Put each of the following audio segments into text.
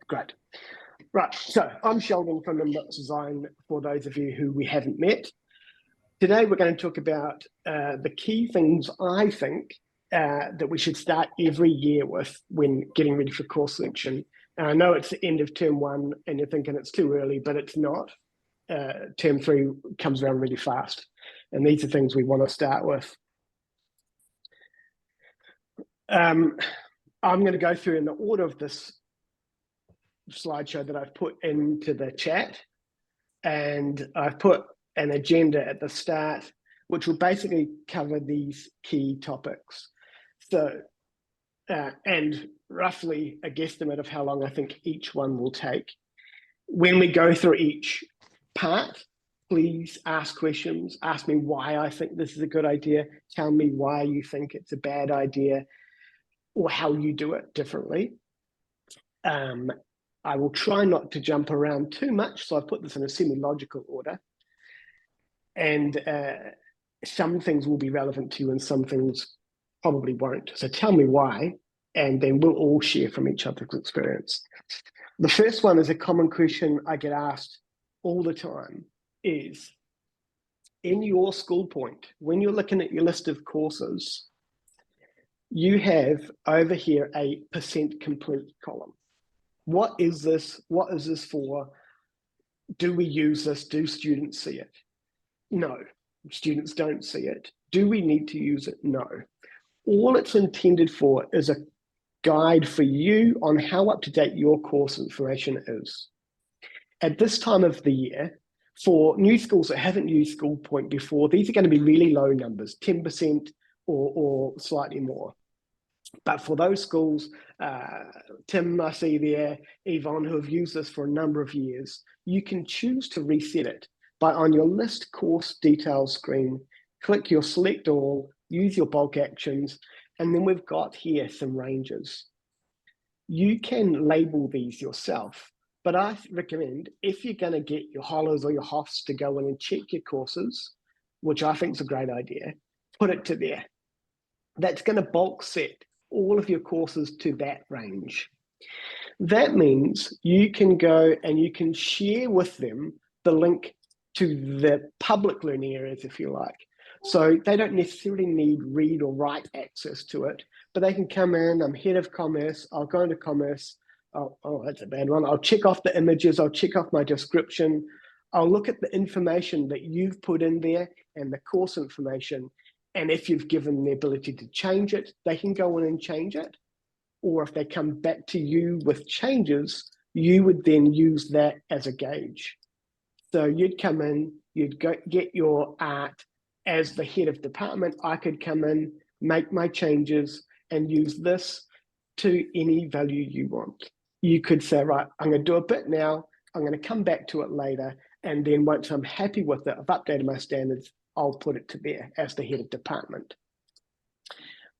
Great. Right, so I'm Sheldon from Nimbus Design, for those of you who we haven't met. Today we're going to talk about the key things I think that we should start every year with when getting ready for course selection. And I know it's the end of term one and you're thinking it's too early, but it's not. Term three comes around really fast. And these are things we want to start with. I'm going to go through in the order of this slideshow that I've put into the chat, and I've put an agenda at the start, which will basically cover these key topics. So, and roughly a guesstimate of how long I think each one will take. When we go through each part, please ask questions. Ask me why I think this is a good idea. Tell me why you think it's a bad idea, or how you do it differently. I will try not to jump around too much, so I've put this in a semi-logical order. And some things will be relevant to you and some things probably won't. So tell me why, and then we'll all share from each other's experience. The first one is a common question I get asked all the time is, in your school point, when you're looking at your list of courses, you have over here a % complete column. What is this? What is this for? Do we use this? Do students see it? No, students don't see it. Do we need to use it? No. All it's intended for is a guide for you on how up-to-date your course information is. At this time of the year, for new schools that haven't used School Point before, these are going to be really low numbers, 10% or slightly more. But for those schools, Tim, I see there, Yvonne, who have used this for a number of years, you can choose to reset it by on your list course details screen, click your select all, use your bulk actions, and then we've got here some ranges. You can label these yourself, but I recommend if you're going to get your Hollers or your Hoffs to go in and check your courses, which I think is a great idea, put it to there. That's going to bulk set all of your courses to that range. That means you can go and you can share with them the link to the public learning areas, if you like. So they don't necessarily need read or write access to it, but they can come in, I'm head of commerce, I'll go into commerce, oh, that's a bad one. I'll check off the images, I'll check off my description, I'll look at the information that you've put in there and the course information. And if you've given the ability to change it, they can go in and change it. Or if they come back to you with changes, you would then use that as a gauge. So you'd come in, you'd go get your art as the head of department. I could come in, make my changes, and use this to any value you want. You could say, right, I'm going to do a bit now, I'm going to come back to it later, and then once I'm happy with it, I've updated my standards, I'll put it to there as the head of department.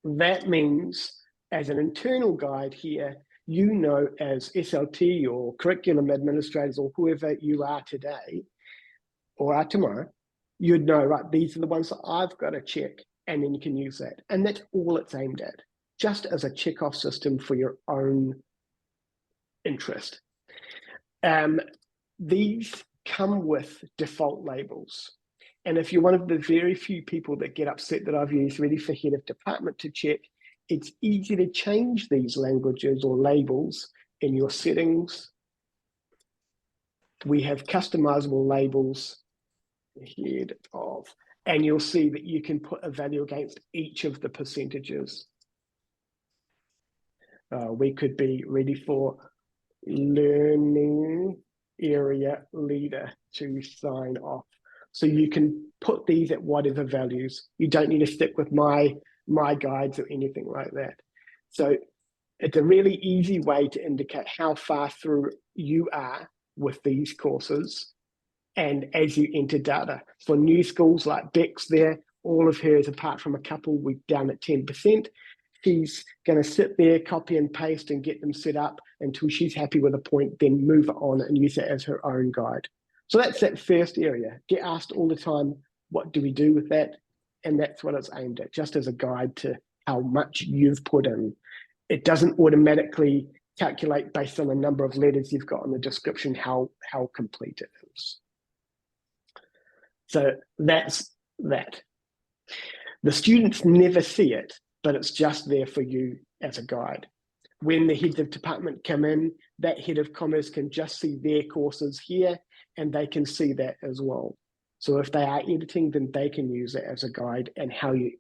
That means as an internal guide here, you know, as SLT or curriculum administrators or whoever you are today or are tomorrow, you'd know, right, these are the ones that I've got to check, and then you can use that. And that's all it's aimed at, just as a check-off system for your own interest. These come with default labels. And if you're one of the very few people that get upset that I've used ready for head of department to check, it's easy to change these languages or labels in your settings. We have customizable labels, head of, and you'll see that you can put a value against each of the percentages. We could be ready for learning area leader to sign off. So you can put these at whatever values. You don't need to stick with my guides or anything like that. So it's a really easy way to indicate how far through you are with these courses. And as you enter data, for new schools like Bex there, all of hers, apart from a couple, we're down at 10%. She's going to sit there, copy and paste and get them set up until she's happy with a point, then move it on and use it as her own guide. So that's that first area. Get asked all the time, what do we do with that? And that's what it's aimed at, just as a guide to how much you've put in. It doesn't automatically calculate based on the number of letters you've got in the description how complete it is. So that's that. The students never see it, but it's just there for you as a guide. When the heads of department come in, that head of commerce can just see their courses here, and they can see that as well. So if they are editing, then they can use it as a guide, and how you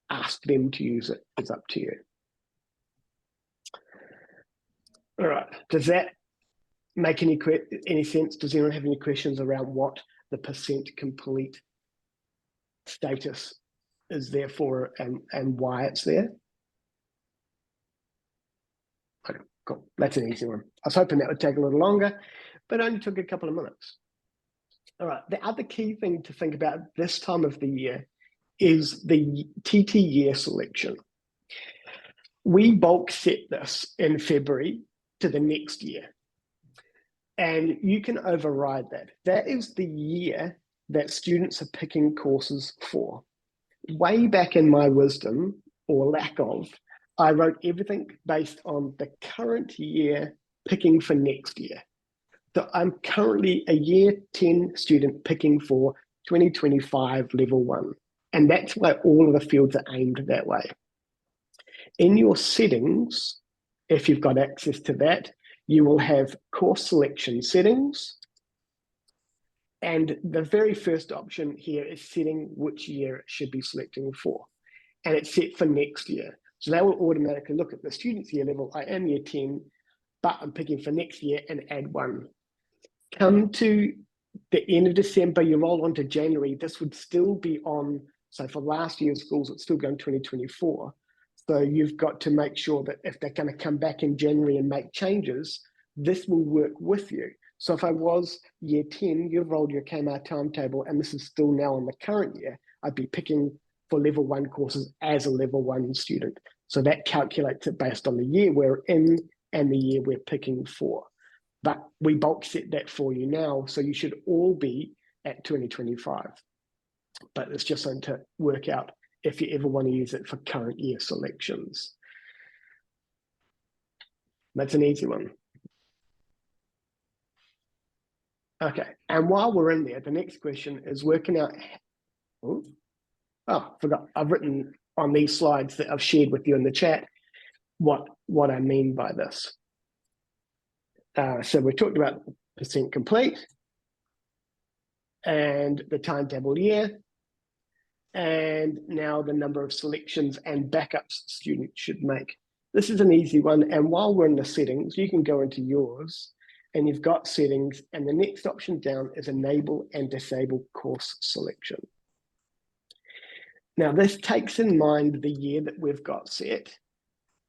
ask them to use it is up to you. All right, does that make any sense? Does anyone have any questions around what the percent complete status is there for and why it's there? Okay, cool. That's an easy one. I was hoping that would take a little longer, but it only took a couple of minutes. All right, the other key thing to think about this time of the year is the TT year selection. We bulk set this in February to the next year, and you can override that. That is the year that students are picking courses for. Way back in my wisdom, or lack of, I wrote everything based on the current year picking for next year. So I'm currently a year 10 student picking for 2025 level 1. And that's why all of the fields are aimed that way. In your settings, if you've got access to that, you will have course selection settings. And the very first option here is setting which year it should be selecting for. And it's set for next year. So that will automatically look at the student's year level. I am year 10, but I'm picking for next year and add 1. Come to the end of December, you roll on to January, this would still be on. So for last year's schools, it's still going 2024. So you've got to make sure that if they're going to come back in January and make changes, this will work with you. So if I was year 10, you've rolled your KMAR timetable, and this is still now on the current year, I'd be picking for level 1 courses as a level 1 student. So that calculates it based on the year we're in and the year we're picking for. But we bulk set that for you now, so you should all be at 2025. But it's just something to work out if you ever want to use it for current year selections. That's an easy one. Okay, and while we're in there, the next question is working out, forgot, I've written on these slides that I've shared with you in the chat what I mean by this. So we talked about percent complete and the timetable year, and now the number of selections and backups students should make. This is an easy one, and while we're in the settings, you can go into yours, and you've got settings, and the next option down is enable and disable course selection. Now this takes in mind the year that we've got set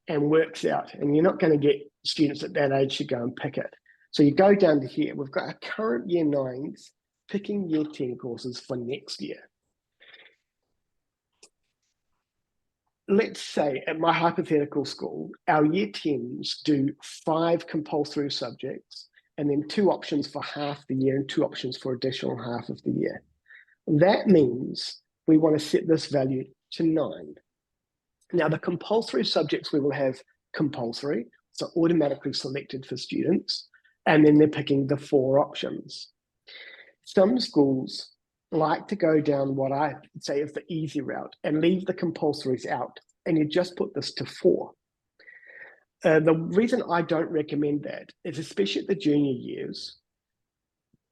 and works out, and you're not going to get students at that age to go and pick it. So you go down to here, we've got our current year 9s picking year 10 courses for next year. Let's say at my hypothetical school, our year 10s do 5 compulsory subjects and then 2 options for half the year and 2 options for additional half of the year. That means we want to set this value to 9. Now the compulsory subjects we will have compulsory, so automatically selected for students, and then they're picking the 4 options. Some schools like to go down what I say is the easy route and leave the compulsories out, and you just put this to 4. The reason I don't recommend that is, especially at the junior years,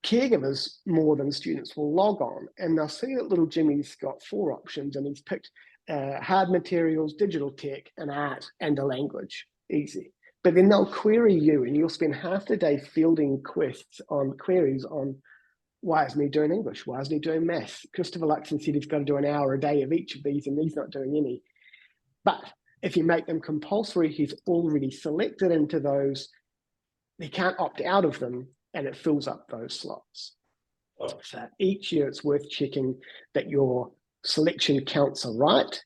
caregivers more than students will log on and they'll see that little Jimmy's got 4 options and he's picked hard materials, digital tech, and art, and a language. Easy. But then they'll query you and you'll spend half the day fielding queries on, why isn't he doing English? Why isn't he doing maths? Christopher Luxon said he's got to do an hour a day of each of these and he's not doing any. But if you make them compulsory, he's already selected into those. He can't opt out of them and it fills up those slots. So each year it's worth checking that your selection counts are right.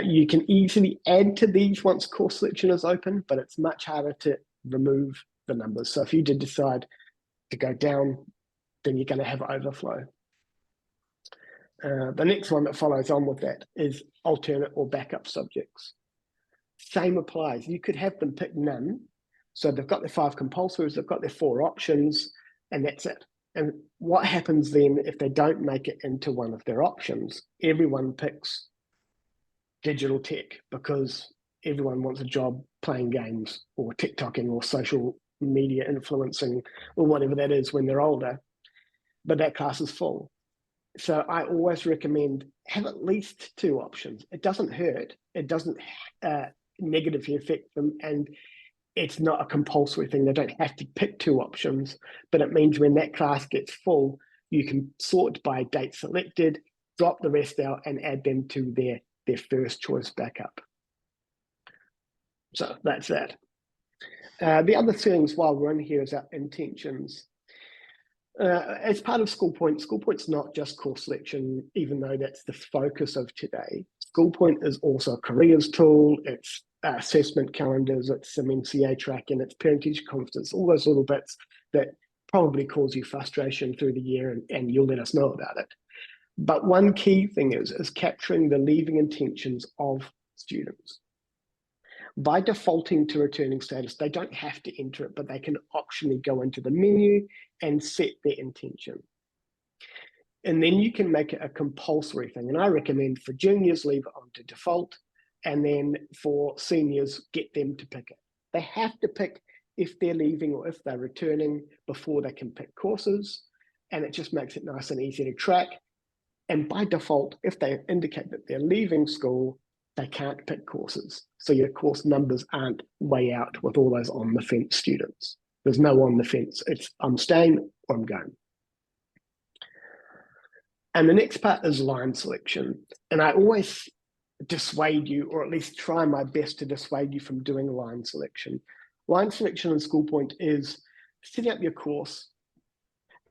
You can easily add to these once course selection is open, but it's much harder to remove the numbers. So if you did decide to go down, then you're going to have overflow. The next one that follows on with that is alternate or backup subjects. Same applies. You could have them pick none, So they've got their 5 compulsories, they've got their 4 options, and that's it. And what happens then if they don't make it into one of their options? Everyone picks digital tech because everyone wants a job playing games or TikToking or social media influencing or whatever that is when they're older. But that class is full. So I always recommend have at least 2 options. It doesn't hurt. It doesn't negatively affect them. And it's not a compulsory thing. They don't have to pick 2 options, but it means when that class gets full, you can sort by date selected, drop the rest out and add them to their first choice backup. So that's that. The other things while we're in here is our intentions. As part of SchoolPoint's not just course selection, even though that's the focus of today. SchoolPoint is also a careers tool, it's assessment calendars, it's some NCA tracking, it's parent-teacher conferences, all those little bits that probably cause you frustration through the year, and you'll let us know about it. But one key thing is capturing the leaving intentions of students. By defaulting to returning status, they don't have to enter it, but they can optionally go into the menu and set their intention. And then you can make it a compulsory thing. And I recommend for juniors, leave it on to default. And then for seniors, get them to pick it. They have to pick if they're leaving or if they're returning before they can pick courses. And it just makes it nice and easy to track. And by default, if they indicate that they're leaving school, they can't pick courses. So your course numbers aren't way out with all those on the fence students. There's no on the fence. It's I'm staying or I'm going. And the next part is line selection. And I always dissuade you, or at least try my best to dissuade you from doing line selection. Line selection in SchoolPoint is setting up your course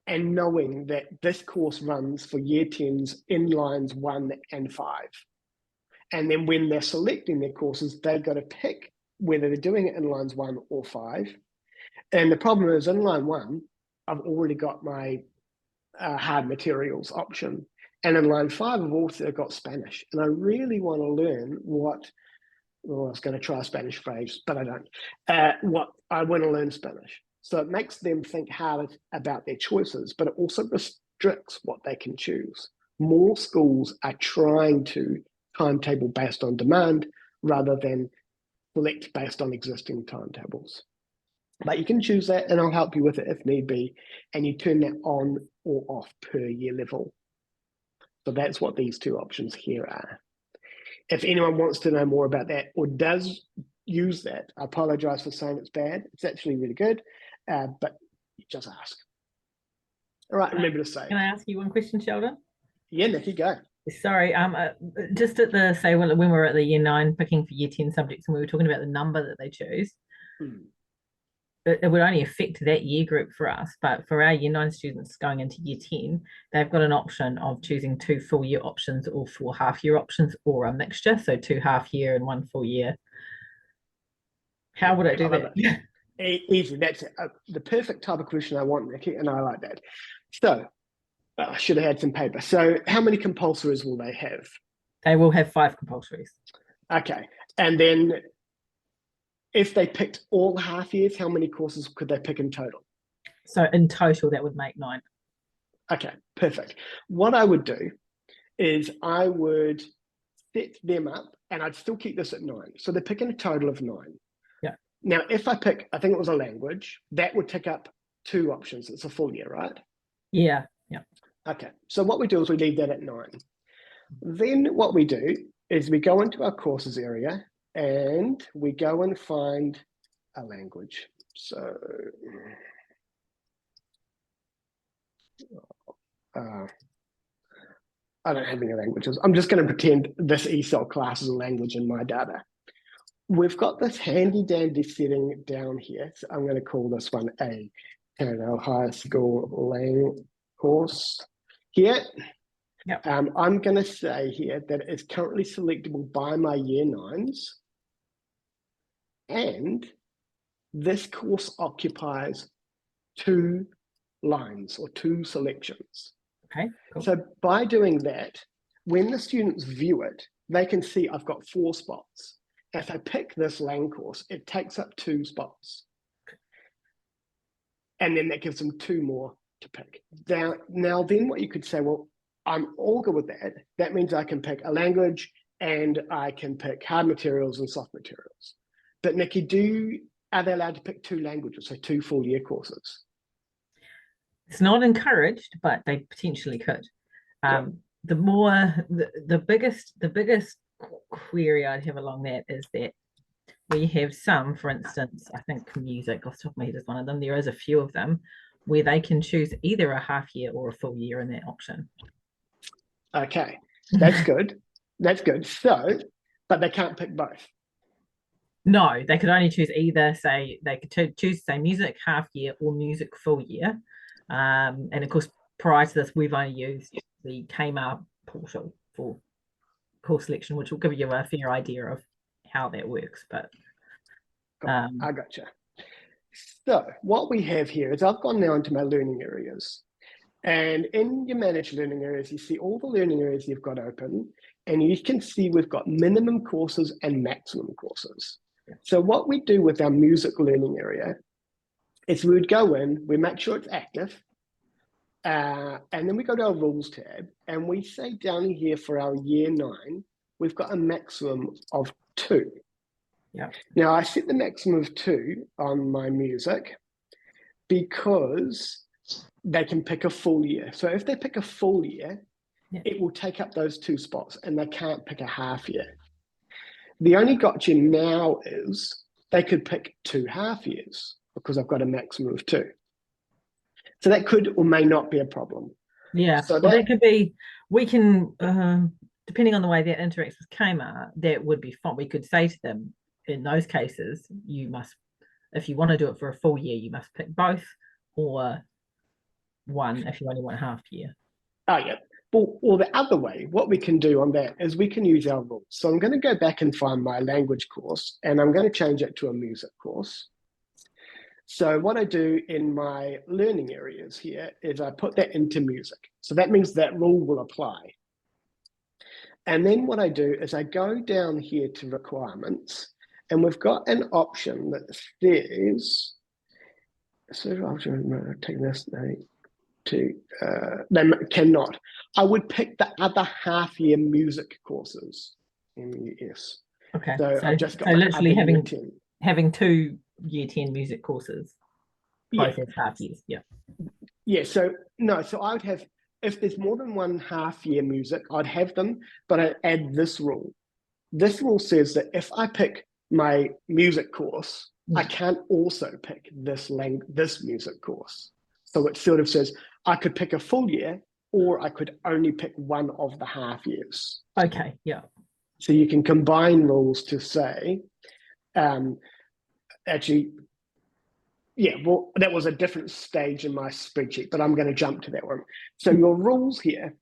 and knowing that this course runs for year 10s in lines 1 and 5. And then when they're selecting their courses, they've got to pick whether they're doing it in lines 1 or 5. And the problem is in line 1, I've already got my hard materials option. And in line 5, I've also got Spanish. And I really want to learn what, well, I was going to try a Spanish phrase, but I don't. What I want to learn Spanish. So it makes them think hard about their choices, but it also restricts what they can choose. More schools are trying to timetable based on demand rather than select based on existing timetables. But you can choose that and I'll help you with it if need be. And you turn that on or off per year level. So that's what these 2 options here are. If anyone wants to know more about that or does use that, I apologize for saying it's bad. It's actually really good, but just ask. All right, remember to say. Can I ask you one question, Sheldon? Yeah, Nikki, go. Sorry, just at the say when we were at the year 9 picking for year 10 subjects and we were talking about the number that they choose, it would only affect that year group for us, but for our year 9 students going into year 10, they've got an option of choosing 2 full year options or 4 half year options or a mixture, so 2 half year and 1 full year. How would I do that? Easy. That's the perfect type of question I want, Nikki, and I like that. So I should have had some paper. So how many compulsories will they have? They will have 5 compulsories. Okay. And then if they picked all half years, how many courses could they pick in total? So in total, that would make 9. Okay, perfect. What I would do is I would set them up and I'd still keep this at 9. So they're picking a total of 9. Yeah. Now, if I pick, I think it was a language, that would tick up 2 options. It's a full year, right? Yeah. Yeah. Okay. So what we do is we leave that at 9. Then what we do is we go into our courses area and we go and find a language. So I don't have any languages. I'm just going to pretend this ESOL class is a language in my data. We've got this handy dandy setting down here. So I'm going to call this one a Canada High School Lang course here. Yep. I'm going to say here that it's currently selectable by my year 9s. And this course occupies 2 lines or 2 selections. Okay, cool. So by doing that, when the students view it, they can see I've got 4 spots. If I pick this Lang course, it takes up 2 spots. and then that gives them 2 more to pick. Now then what you could say, well, I'm all good with that. That means I can pick a language and I can pick hard materials and soft materials. But Nikki, are they allowed to pick 2 languages, so 2 full year courses? It's not encouraged, but they potentially could. Yeah. The biggest query I'd have along that is that we have some, for instance, I think music off the top of my head is one of them. There is a few of them where they can choose either a half year or a full year in that option. Okay, that's good. That's good. So, but they can't pick both. No, they could only choose either. Say they could choose say music half year or music full year. And of course, prior to this, we've only used the Kmart portal for course selection, which will give you a fair idea of how that works. But I gotcha. So what we have here is I've gone now into my learning areas. And in your managed learning areas, you see all the learning areas you've got open, and you can see we've got minimum courses and maximum courses. So what we do with our music learning area is we would go in, we make sure it's active, and then we go to our rules tab, and we say down here for our year 9, we've got a maximum of 2. yeah. Now I set the maximum of 2 on my music because they can pick a full year. So if they pick a full year, it will take up those 2 spots, and they can't pick a half year. The only gotcha now is they could pick 2 half years because I've got a maximum of 2. So that could or may not be a problem. Yeah, so well, that could be, we can, depending on the way that interacts with Kmart, that would be fine. We could say to them, in those cases, you must, if you want to do it for a full year, you must pick both, or one if you only want half year. Oh, yeah. Or the other way, what we can do on that is we can use our rules. So I'm going to go back and find my language course, and I'm going to change it to a music course. So what I do in my learning areas here is I put that into music. So that means that rule will apply. And then what I do is I go down here to requirements, and we've got an option that says, so I'll take this now. They cannot. I would pick the other half year music courses. MUS. Okay. So I've just got literally having 2 year 10 music courses, both as half years. Yeah. Yeah. So no. So I would have, if there's more than 1 half year music, I'd have them, but I add this rule. This rule says that if I pick my music course, I can't also pick this music course. So it sort of says I could pick a full year, or I could only pick one of the half years. Okay, yeah. So you can combine rules to say, actually, yeah, well, that was a different stage in my spreadsheet, but I'm going to jump to that one. So your rules here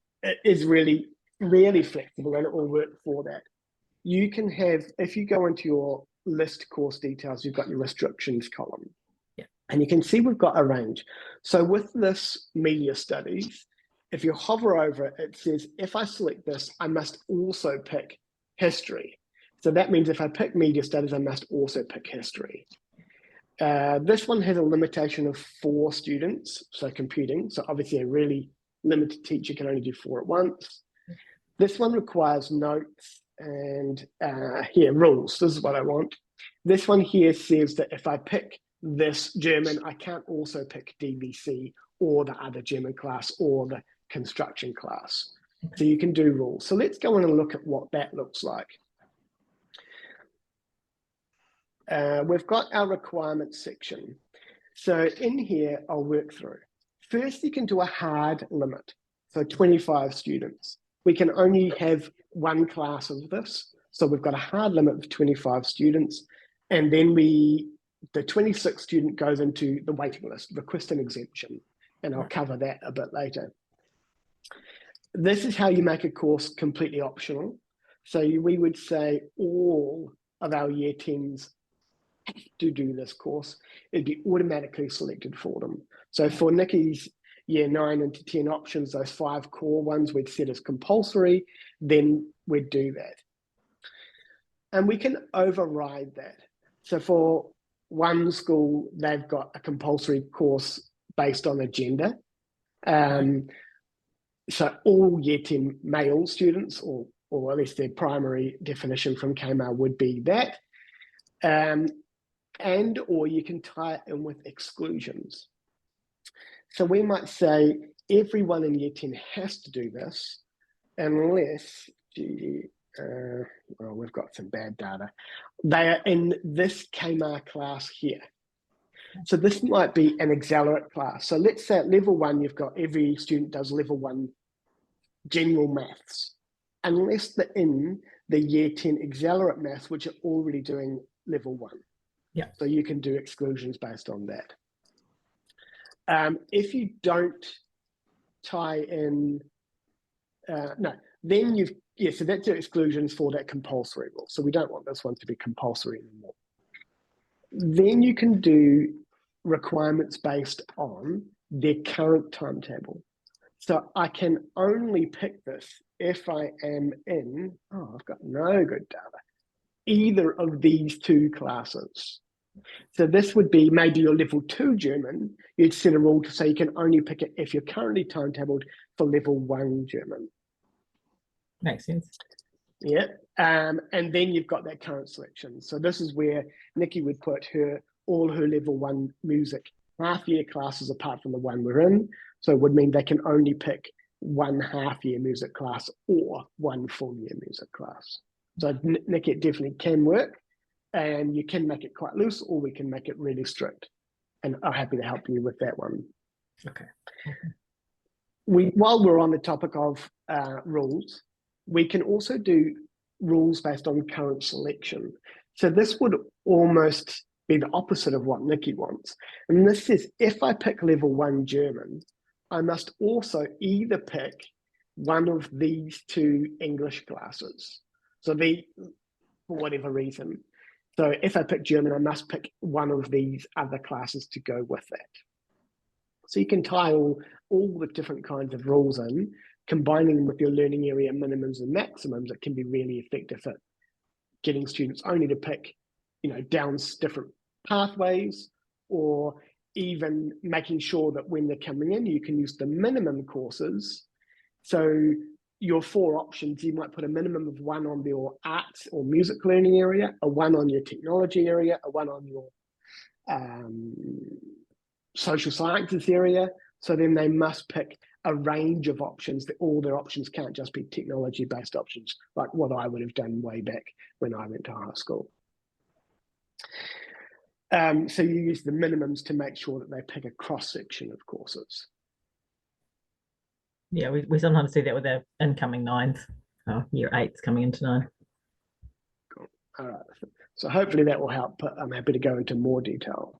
is really, really flexible, and it will work for that. You can have, if you go into your list course details, you've got your restrictions column. And you can see we've got a range. So with this media studies, if you hover over it, it says, if I select this, I must also pick history. So that means if I pick media studies, I must also pick history. This one has a limitation of 4 students, so computing. So obviously a really limited teacher can only do 4 at once. This one requires notes and here, rules. This is what I want. This one here says that if I pick this German, I can't also pick DVC or the other German class or the construction class. So you can do rules. So let's go in and look at what that looks like. We've got our requirements section. So in here, I'll work through. First, you can do a hard limit. So 25 students. We can only have 1 class of this. So we've got a hard limit of 25 students. And then the 26th student goes into the waiting list, request an exemption. And I'll cover that a bit later. This is how you make a course completely optional. So we would say all of our year 10s have to do this course. It'd be automatically selected for them. So for Nikki's year 9 into 10 options, those 5 core ones we'd set as compulsory, then we'd do that. And we can override that. So for one school, they've got a compulsory course based on a gender. So all Year 10 male students, or at least their primary definition from Kmart would be that. And or you can tie it in with exclusions. So we might say everyone in Year 10 has to do this unless, well, we've got some bad data. They are in this Kmart class here. So this might be an accelerate class. So let's say at level 1, you've got every student does level 1 general maths, unless they're in the Year 10 accelerate maths, which are already doing level 1. Yeah. So you can do exclusions based on that. If you don't tie in, then so that's your exclusions for that compulsory rule. So we don't want this one to be compulsory anymore. Then you can do requirements based on their current timetable. So I can only pick this if I am in, I've got no good data, either of these 2 classes. So this would be maybe your level 2 German. You'd set a rule to say you can only pick it if you're currently timetabled for level 1 German. Makes sense. Yeah. And then you've got that current selection. So this is where Nikki would put all her level 1 music half-year classes apart from the one we're in. So it would mean they can only pick 1 half-year music class or 1 full-year music class. So Nikki, it definitely can work. And you can make it quite loose, or we can make it really strict. And I'm happy to help you with that one. Okay. While we're on the topic of rules, we can also do rules based on current selection. So this would almost be the opposite of what Nikki wants. And this says, if I pick level 1 German, I must also either pick one of these 2 English classes. So for whatever reason. So if I pick German, I must pick one of these other classes to go with that. So you can tie all the different kinds of rules in, combining them with your learning area minimums and maximums. It can be really effective at getting students only to pick, down different pathways, or even making sure that when they're coming in, you can use the minimum courses. So your 4 options, you might put a minimum of 1 on your arts or music learning area, a 1 on your technology area, a 1 on your social sciences area. So then they must pick a range of options. That all their options can't just be technology-based options, like what I would have done way back when I went to high school. So you use the minimums to make sure that they pick a cross-section of courses. Yeah, we sometimes do that with our incoming 9s. Year 8's coming into 9. Cool. All right. So hopefully that will help, but I'm happy to go into more detail.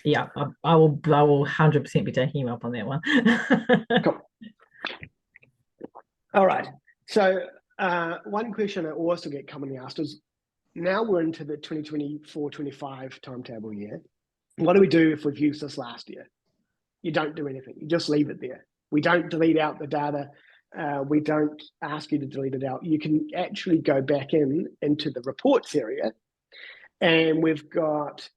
Yeah, I will 100% be taking you up on that one. Cool. All right. So one question I also get commonly asked is, now we're into the 2024-25 timetable year. What do we do if we've used this last year? You don't do anything. You just leave it there. We don't delete out the data. We don't ask you to delete it out. You can actually go back into the reports area, and we've got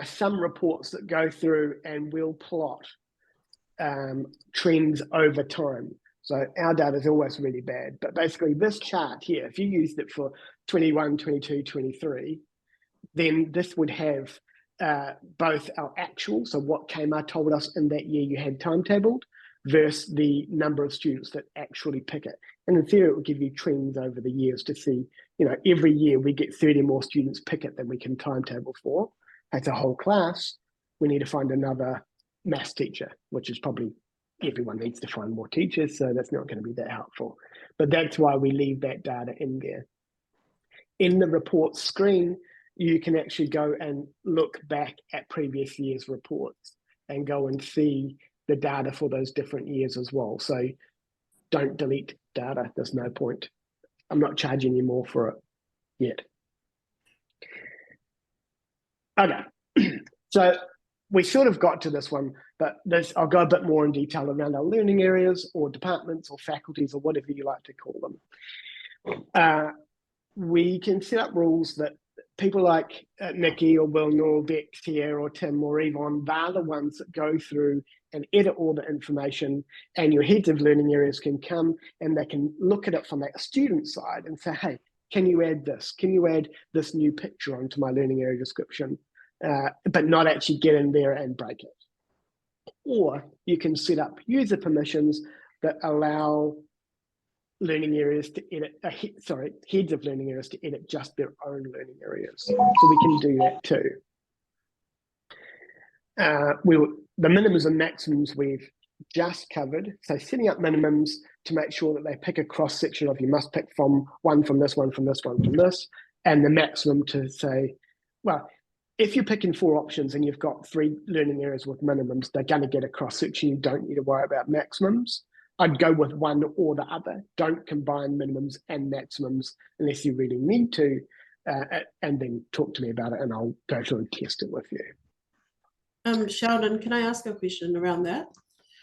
some reports that go through and will plot trends over time. So our data is always really bad, but basically this chart here, if you used it for 21, 22, 23, then this would have both our actual, so what Kmart told us in that year you had timetabled, versus the number of students that actually pick it. And in theory, it will give you trends over the years to see, every year we get 30 more students pick it than we can timetable for. That's a whole class. We need to find another maths teacher, which is probably everyone needs to find more teachers, so that's not going to be that helpful. But that's why we leave that data in there. In the report screen, you can actually go and look back at previous year's reports and go and see the data for those different years as well. So don't delete data. There's no point. I'm not charging you more for it yet. Okay, so we sort of got to this one, but I'll go a bit more in detail around our learning areas or departments or faculties or whatever you like to call them. We can set up rules that people like Nikki or Will or Bex here or Tim or Yvonne, they're the ones that go through and edit all the information, and your heads of learning areas can come and they can look at it from that student side and say, hey, can you add this? Can you add this new picture onto my learning area description? But not actually get in there and break it. Or you can set up user permissions that allow learning areas to edit, heads of learning areas to edit just their own learning areas. So we can do that too. The minimums and maximums we've just covered. So setting up minimums to make sure that they pick a cross section of, you must pick from one from this, one from this, one from this, and the maximum to say, well, if you're picking 4 options and you've got 3 learning areas with minimums, they're going to get a cross section. You don't need to worry about maximums. I'd go with one or the other. Don't combine minimums and maximums unless you really need to, and then talk to me about it and I'll go through and test it with you. Sheldon, can I ask a question around that?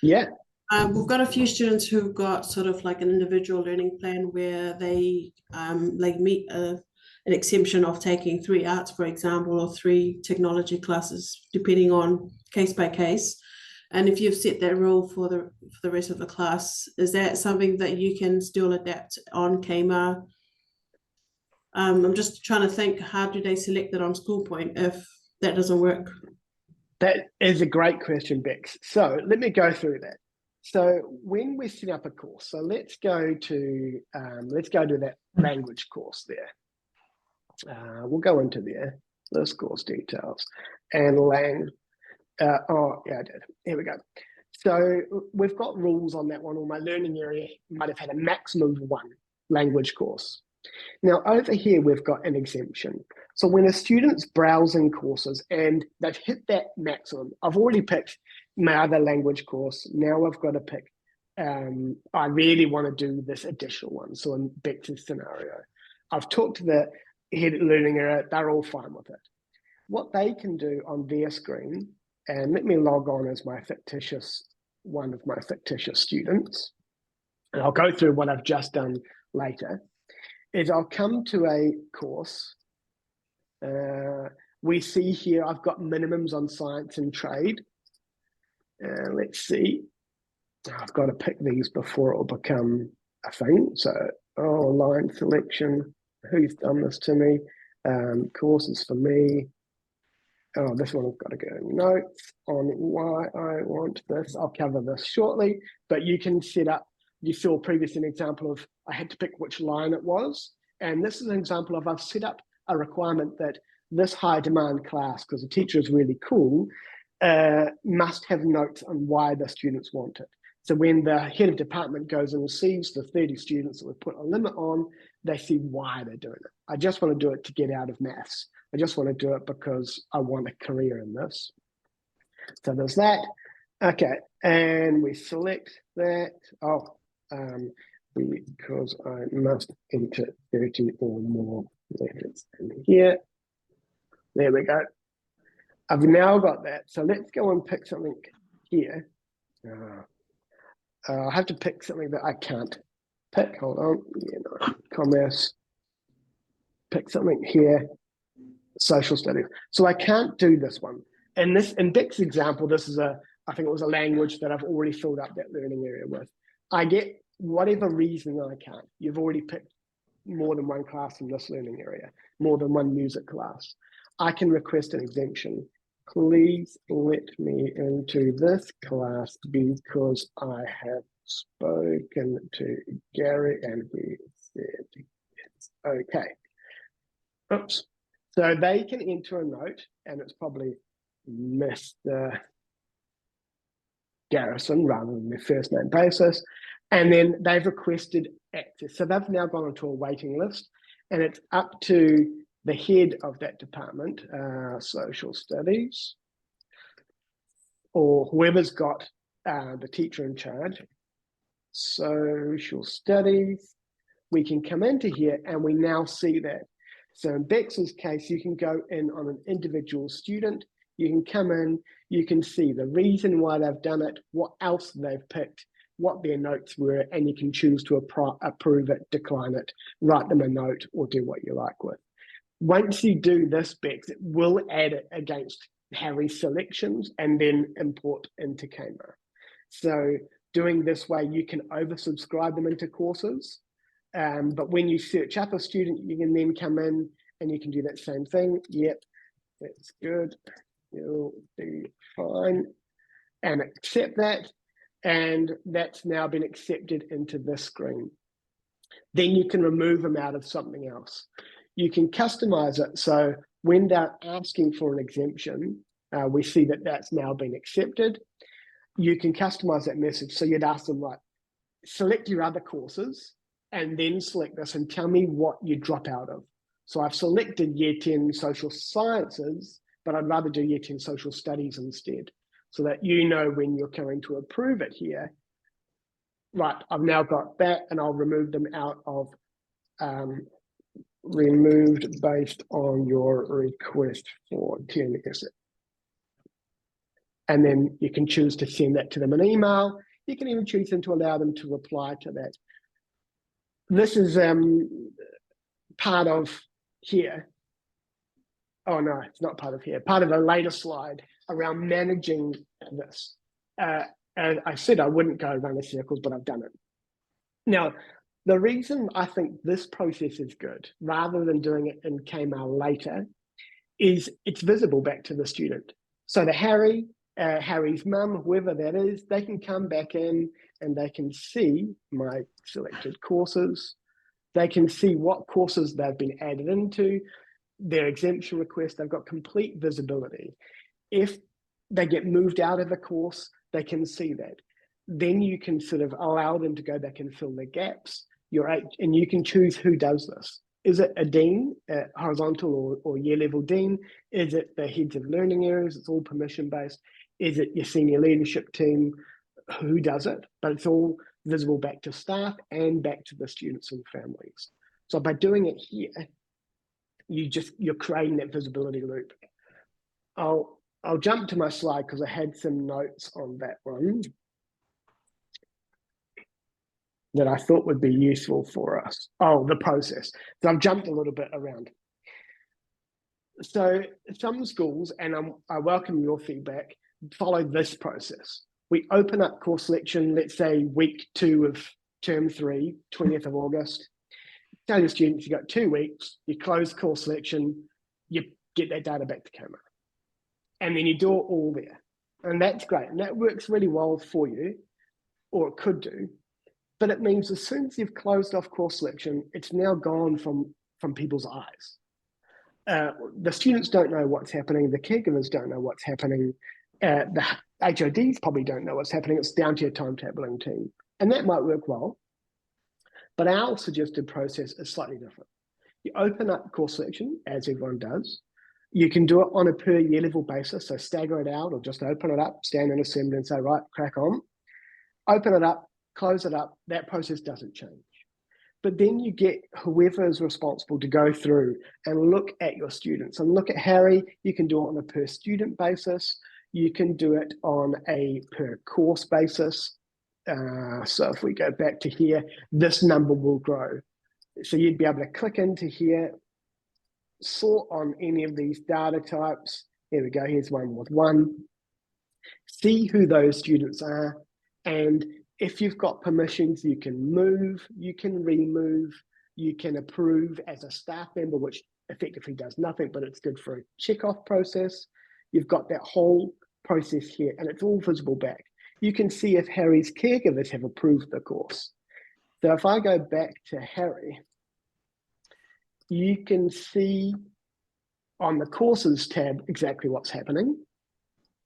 Yeah. We've got a few students who've got sort of like an individual learning plan where they like meet an exemption of taking 3 arts, for example, or 3 technology classes, depending on case by case. And if you've set that rule for the rest of the class, is that something that you can still adapt on CAMA? I'm just trying to think, how do they select it on School Point if that doesn't work? That is a great question, Bex. So let me go through that. So when we set up a course, so let's go to that language course there. We'll go into there, those course details, and oh, yeah, I did. Here we go. So we've got rules on that one, or my learning area might have had a maximum of 1 language course. Now over here, we've got an exemption. So when a student's browsing courses and they've hit that maximum, I've already picked my other language course. Now I've got to pick, I really want to do this additional one. So in Bex's scenario, I've talked to the head learning area, they're all fine with it. What they can do on their screen, and let me log on as one of my fictitious students, and I'll go through what I've just done later, is I'll come to a course. We see here I've got minimums on science and trade. Let's see. I've got to pick these before it will become a thing. So, line selection. Who's done this to me? Courses for me. Oh, this one I've got to go notes on why I want this. I'll cover this shortly, but you can set up, you saw previously an example of I had to pick which line it was. And this is an example of I've set up a requirement that this high demand class, because the teacher is really cool, must have notes on why the students want it. So when the head of department goes and sees the 30 students that we've put a limit on, they see why they're doing it. I just want to do it to get out of maths. I just want to do it because I want a career in this. So there's that. Okay, and we select that. Because I must enter 30 or more letters in here. There we go. I've now got that. So let's go and pick something here. I have to pick something that I can't pick. Hold on. Commerce. Pick something here. Social studies. So I can't do this one. And this, in Dick's example, this is I think it was a language that I've already filled up that learning area with. I get whatever reason I can't. You've already picked more than one class in this learning area, more than one music class. I can request an exemption. Please let me into this class because I have spoken to Gary and he said it's okay. Oops. So they can enter a note, and it's probably Mr. Garrison rather than their first name basis. And then they've requested access. So they've now gone into a waiting list, and it's up to the head of that department, social studies, or whoever's got the teacher in charge, social studies. We can come into here and we now see that. So in Bex's case, you can go in on an individual student. You can come in, you can see the reason why they've done it, what else they've picked, what their notes were, and you can choose to approve it, decline it, write them a note, or do what you like with. Once you do this, Bex, it will add it against Harry's selections and then import into Kmart. So doing this way, you can oversubscribe them into courses. But when you search up a student, you can then come in and you can do that same thing. Yep, that's good. You'll be fine. And accept that. And that's now been accepted into this screen. Then you can remove them out of something else. You can customize it. So when they're asking for an exemption, we see that that's now been accepted. You can customize that message. So you'd ask them, like, select your other courses and then select this and tell me what you drop out of. So I've selected Year 10 Social Sciences, but I'd rather do Year 10 Social Studies instead, so that you know when you're going to approve it here, right, I've now got that, and I'll remove them out of removed based on your request for 10S. And then you can choose to send that to them an email. You can even choose them to allow them to reply to that. This is part of here. Oh no, it's not part of here. Part of a later slide around managing this. And I said I wouldn't go around in circles, but I've done it. Now, the reason I think this process is good, rather than doing it in Kmart later, is it's visible back to the student. So the Harry's mum, whoever that is, they can come back in and they can see my selected courses. They can see what courses they've been added into, their exemption request. They've got complete visibility. If they get moved out of a course, they can see that. Then you can sort of allow them to go back and fill their gaps. And you can choose who does this. Is it a dean, a horizontal or year level dean? Is it the heads of learning areas? It's all permission based. Is it your senior leadership team? Who does it? But it's all visible back to staff and back to the students and families. So by doing it here, you're creating that visibility loop. I'll jump to my slide because I had some notes on that one that I thought would be useful for us. Oh, the process. So I've jumped a little bit around. So some schools, and I welcome your feedback, follow this process. We open up course selection, let's say week 2 of term 3, 20th of August. Tell your students you've got 2 weeks, you close course selection, you get that data back to Kmart. And then you do it all there. And that's great. And that works really well for you, or it could do. But it means as soon as you've closed off course selection, it's now gone from people's eyes. The students don't know what's happening. The caregivers don't know what's happening. The HODs probably don't know what's happening. It's down to your timetabling team. And that might work well. But our suggested process is slightly different. You open up course selection, as everyone does. You can do it on a per year level basis, so stagger it out or just open it up, stand in assembly and say, right, crack on. Open it up, close it up, that process doesn't change. But then you get whoever is responsible to go through and look at your students. And look at Harry, you can do it on a per student basis. You can do it on a per course basis. So if we go back to here, this number will grow. So you'd be able to click into here, sort on any of these data types. Here we go, here's one with 1. See who those students are. And if you've got permissions, you can move, you can remove, you can approve as a staff member, which effectively does nothing, but it's good for a checkoff process. You've got that whole process here, and it's all visible back. You can see if Harry's caregivers have approved the course. So if I go back to Harry, you can see on the courses tab exactly what's happening.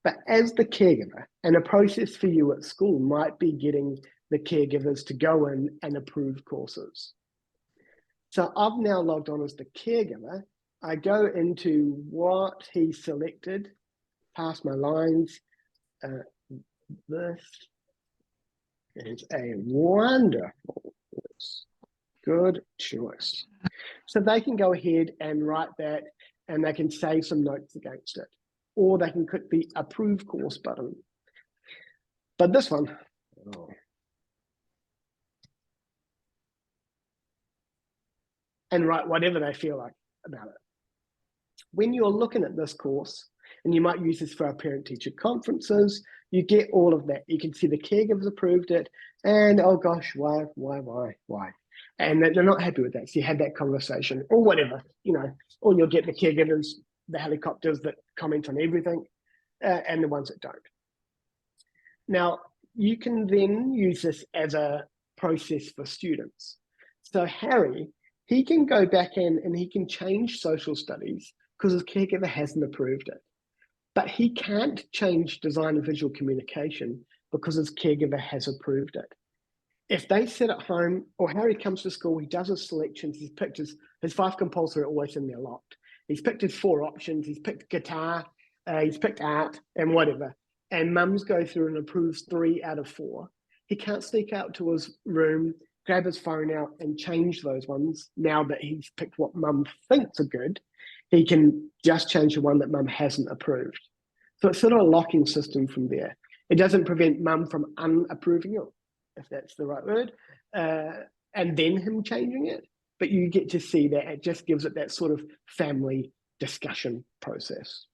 But as the caregiver, and a process for you at school might be getting the caregivers to go in and approve courses. So I've now logged on as the caregiver. I go into what he selected, past my lines. This is a wonderful, good choice. So they can go ahead and write that, and they can save some notes against it. Or they can click the approve course button. But this one, and write whatever they feel like about it. when you're looking at this course, and you might use this for our parent-teacher conferences, you get all of that. You can see the caregivers approved it, and oh gosh, why? And they're not happy with that. So you had that conversation, or whatever, or you'll get the caregivers, the helicopters that comment on everything, and the ones that don't. Now, you can then use this as a process for students. So Harry, he can go back in and he can change social studies because his caregiver hasn't approved it. But he can't change design and visual communication because his caregiver has approved it. If they sit at home, or Harry comes to school, he does his selections, he's picked his 5 compulsory are always in there locked. He's picked his 4 options, he's picked guitar, he's picked art and whatever. And mums go through and approves 3 out of 4. He can't sneak out to his room, grab his phone out and change those ones now that he's picked what mum thinks are good. He can just change the one that mum hasn't approved. So it's sort of a locking system from there. It doesn't prevent mum from unapproving it, if that's the right word, and then him changing it. But you get to see that it just gives it that sort of family discussion process.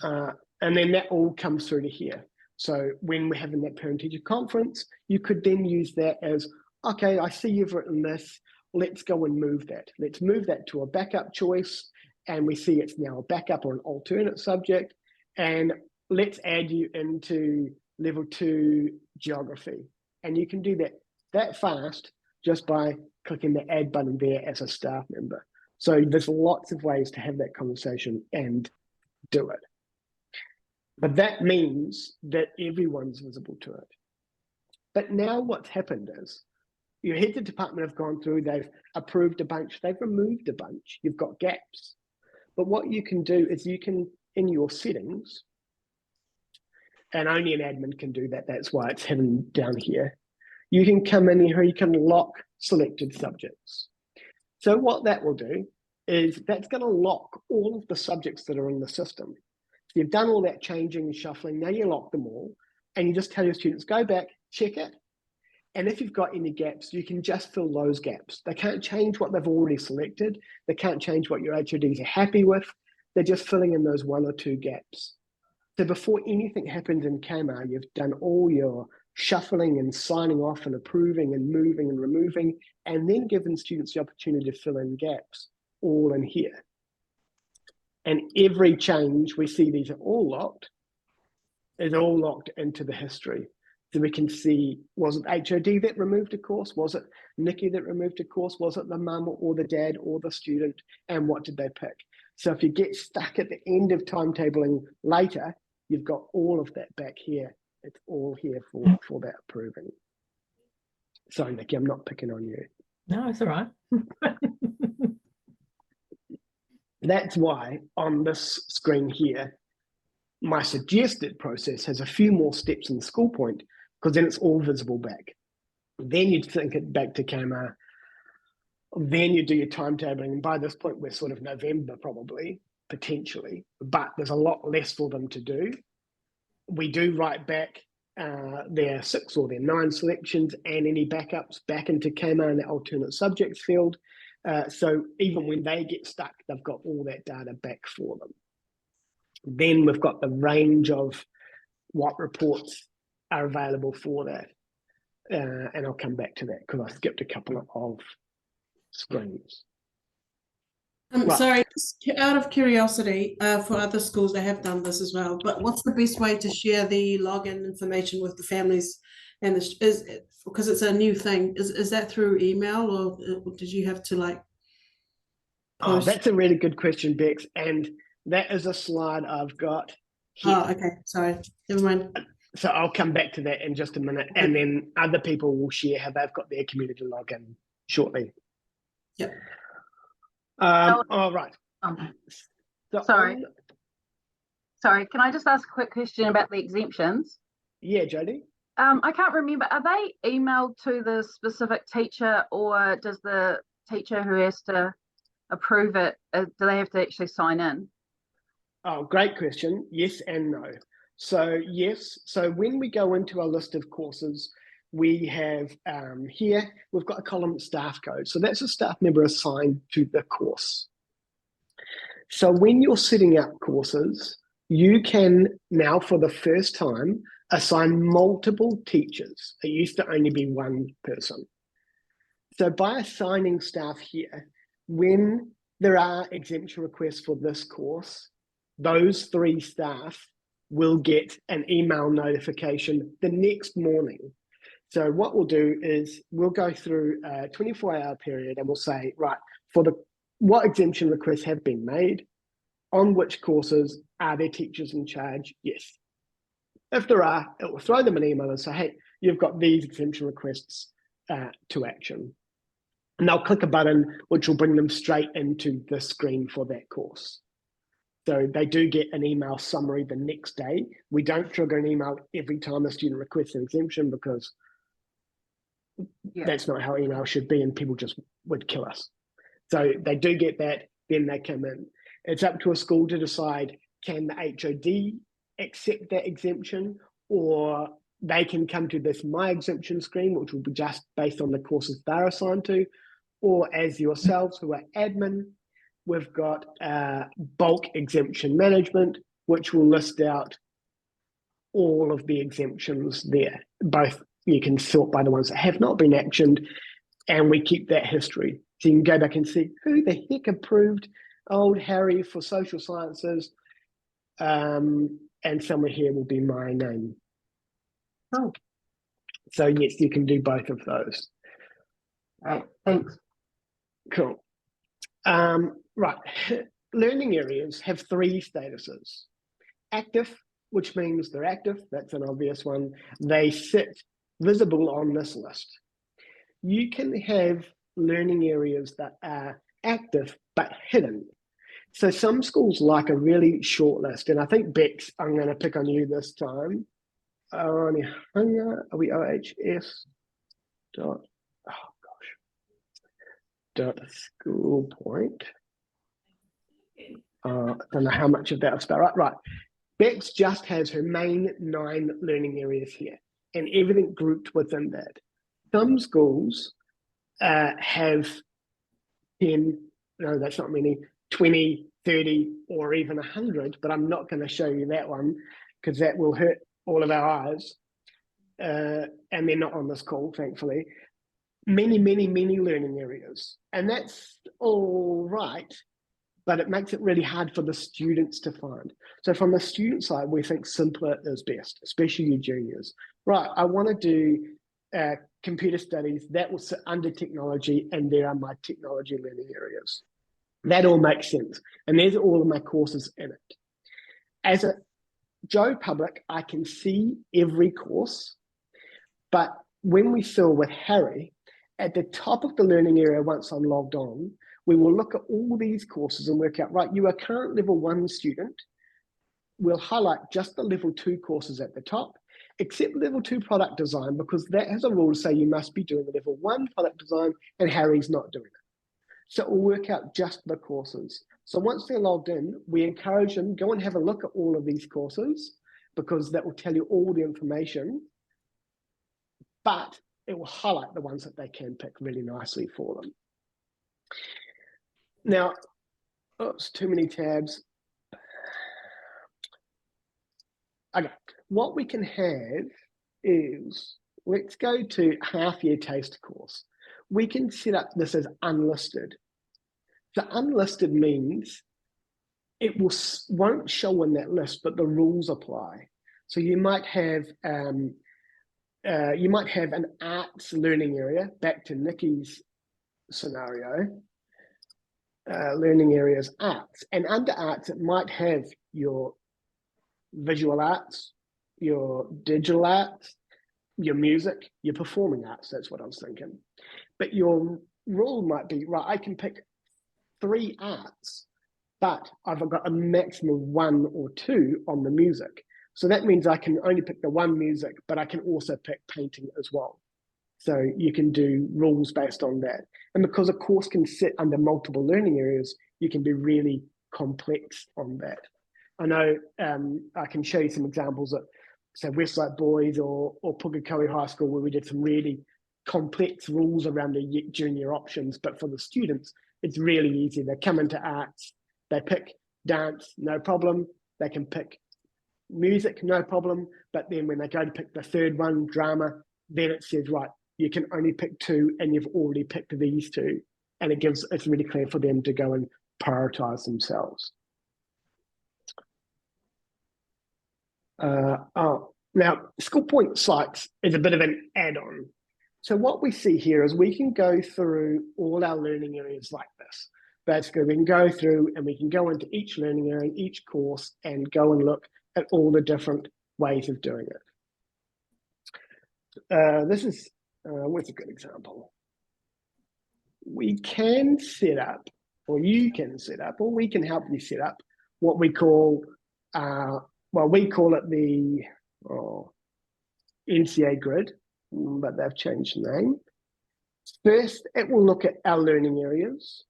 And then that all comes through to here. So when we're having that parent-teacher conference, you could then use that as, okay, I see you've written this, let's go and move that. Let's move that to a backup choice, and we see it's now a backup or an alternate subject, and let's add you into level 2 geography. And you can do that fast just by clicking the add button there as a staff member. So there's lots of ways to have that conversation and do it. But that means that everyone's visible to it. But now what's happened is your heads of department have gone through, they've approved a bunch, they've removed a bunch, you've got gaps. But what you can do is you can, in your settings, and only an admin can do that, that's why it's hidden down here, you can come in here, you can lock selected subjects. So what that will do is that's going to lock all of the subjects that are in the system. So you've done all that changing and shuffling, now you lock them all, and you just tell your students, go back, check it, and if you've got any gaps, you can just fill those gaps. They can't change what they've already selected, they can't change what your HODs are happy with, they're just filling in those 1 or 2 gaps. So before anything happens in CAMA, you've done all your shuffling and signing off and approving and moving and removing, and then given students the opportunity to fill in gaps, all in here. And every change, we see these are all locked, is all locked into the history. So we can see, was it HOD that removed a course? Was it Nikki that removed a course? Was it the mum or the dad or the student? And what did they pick? So if you get stuck at the end of timetabling later, you've got all of that back here. It's all here for that approving. Sorry, Nikki, I'm not picking on you. No, it's all right. That's why on this screen here, my suggested process has a few more steps in school point, because then it's all visible back. Then you'd think it back to CAMA, then you do your timetabling, and by this point we're sort of November probably, potentially, but there's a lot less for them to do. We do write back their 6 or their 9 selections and any backups back into CAMA in the alternate subjects field. So even when they get stuck, they've got all that data back for them. Then we've got the range of what reports are available for that. And I'll come back to that because I skipped a couple of screens. Right. Sorry, out of curiosity, for other schools, they have done this as well, but what's the best way to share the login information with the families? And because it's a new thing, is that through email, or did you have to like post? Oh, that's a really good question, Bex, and that is a slide I've got here. Oh, okay, sorry, never mind. So I'll come back to that in just a minute, and then other people will share how they've got their community login shortly. Yep. All right. So Sorry, can I just ask a quick question about the exemptions? Yeah, Jodie. I can't remember, are they emailed to the specific teacher, or does the teacher who has to approve it, do they have to actually sign in? Oh, great question. Yes and no. So yes, so when we go into our list of courses, we have here, we've got a column staff code. So that's a staff member assigned to the course. So when you're setting up courses, you can now, for the first time, assign multiple teachers. It used to only be one person. So by assigning staff here, when there are exemption requests for this course, those 3 staff will get an email notification the next morning. So what we'll do is we'll go through a 24-hour period and we'll say, right, for what exemption requests have been made, on which courses are there teachers in charge? Yes. If there are, it will throw them an email and say, hey, you've got these exemption requests to action. And they'll click a button, which will bring them straight into the screen for that course. So they do get an email summary the next day. We don't trigger an email every time a student requests an exemption because that's not how email should be, and people just would kill us. So they do get that, then they come in. It's up to a school to decide, can the HOD accept that exemption, or they can come to this My Exemption screen, which will be just based on the courses they're assigned to, or as yourselves who are admin, we've got bulk exemption management, which will list out all of the exemptions there. Both you can sort by the ones that have not been actioned, and we keep that history. So you can go back and see who the heck approved old Harry for social sciences, and somewhere here will be my name. Oh, So yes, you can do both of those. right. Thanks. Cool. Right. Learning areas have 3 statuses. Active, which means they're active. That's an obvious one. They sit visible on this list. You can have learning areas that are active but hidden. So some schools like a really short list, and I think Bex, I'm going to pick on you this time. Are we OHS dot, dot school point? I don't know how much of that I'll spell right. Bex just has her main 9 learning areas here and everything grouped within that. Some schools have 10, no, that's not many, 20, 30, or even 100, but I'm not going to show you that one because that will hurt all of our eyes. And they're not on this call, thankfully. Many, many, many learning areas. And that's all right, but it makes it really hard for the students to find. So from the student side, we think simpler is best, especially you juniors. Right, I want to do computer studies, that will sit under technology, and there are my technology learning areas. That all makes sense. And there's all of my courses in it. As a Joe Public, I can see every course, but when we saw with Harry, at the top of the learning area, once I'm logged on, we will look at all these courses and work out, right, you are a current level 1 student. We'll highlight just the level 2 courses at the top, except level 2 product design, because that has a rule to say you must be doing the level 1 product design, and Harry's not doing it. So we'll work out just the courses. So once they're logged in, we encourage them, go and have a look at all of these courses, because that will tell you all the information, but it will highlight the ones that they can pick really nicely for them. Now, oops, too many tabs. Okay, what we can have is, let's go to half-year taste course. We can set up this as unlisted. So unlisted means it won't show in that list, but the rules apply. So you might have an arts learning area, back to Nikki's scenario, learning areas arts. And under arts, it might have your visual arts, your digital arts, your music, your performing arts. That's what I was thinking. But your rule might be, right, I can pick 3 arts, but I've got a maximum of 1 or 2 on the music. So that means I can only pick the 1 music, but I can also pick painting as well. So you can do rules based on that. And because a course can sit under multiple learning areas, you can be really complex on that. I know I can show you some examples at, say, Westside Boys or Pukekohe High School, where we did some really complex rules around the junior options. But for the students, it's really easy. They come into arts, they pick dance, no problem. They can pick music, no problem. But then when they go to pick the third one, drama, then it says, right, you can only pick 2 and you've already picked these 2. And it's really clear for them to go and prioritize themselves. Now, School Point Sites is a bit of an add-on. So what we see here is we can go through all our learning areas like this. Basically, we can go through and we can go into each learning area, each course, and go and look at all the different ways of doing it. This is, what's a good example? We can set up, or you can set up, or we can help you set up what we call, well, we call it the NCA grid, but they've changed the name. First, it will look at our learning areas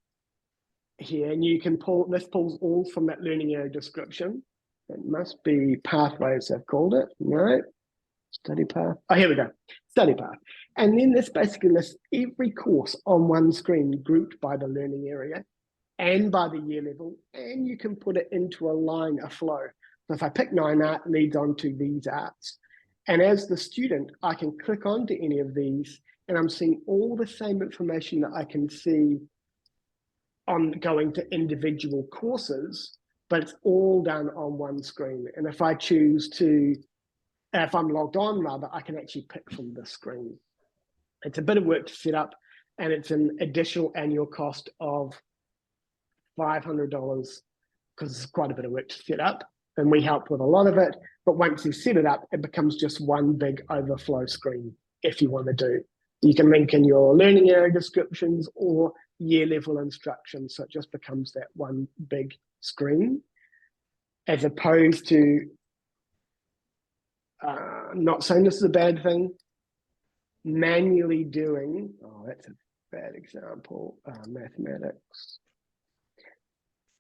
here, and you can pull, this pulls all from that learning area description. It must be pathways, they've called it. No, study path. Oh, here we go, study path. And then this basically lists every course on one screen grouped by the learning area and by the year level, and you can put it into a line, a flow. So if I pick 9 art, it leads on to these arts. And as the student, I can click onto any of these and I'm seeing all the same information that I can see on going to individual courses, but it's all done on one screen. And if I choose to, if I'm logged on rather, I can actually pick from this screen. It's a bit of work to set up, and it's an additional annual cost of $500 because it's quite a bit of work to set up, and we help with a lot of it. But once you set it up, it becomes just one big overflow screen if you want to do. You can link in your learning area descriptions or year level instructions, so it just becomes that one big screen, as opposed to, not saying this is a bad thing, manually doing, oh, that's a bad example, mathematics,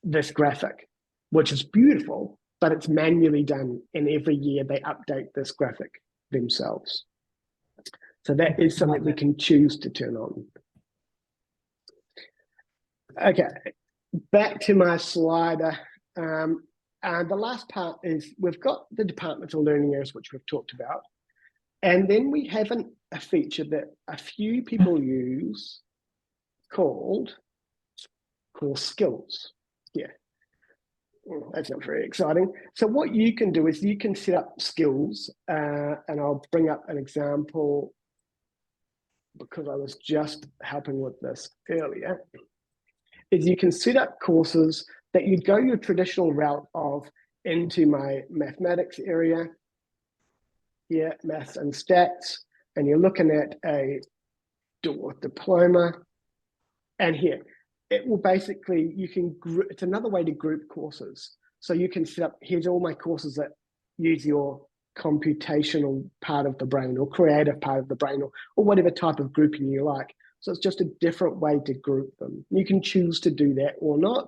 this graphic, which is beautiful, but it's manually done, and every year they update this graphic themselves. So that is something we can choose to turn on. Okay, back to my slider. And the last part is we've got the departmental learning areas, which we've talked about. And then we have a feature that a few people use called course skills. Yeah, well, that's not very exciting. So what you can do is you can set up skills, and I'll bring up an example because I was just helping with this earlier, is you can set up courses that you'd go your traditional route of into my mathematics area, here, maths and stats, and you're looking at a diploma, and here, it will basically, you can, it's another way to group courses. So you can set up, here's all my courses that use your computational part of the brain or creative part of the brain or whatever type of grouping you like. So it's just a different way to group them. You can choose to do that or not.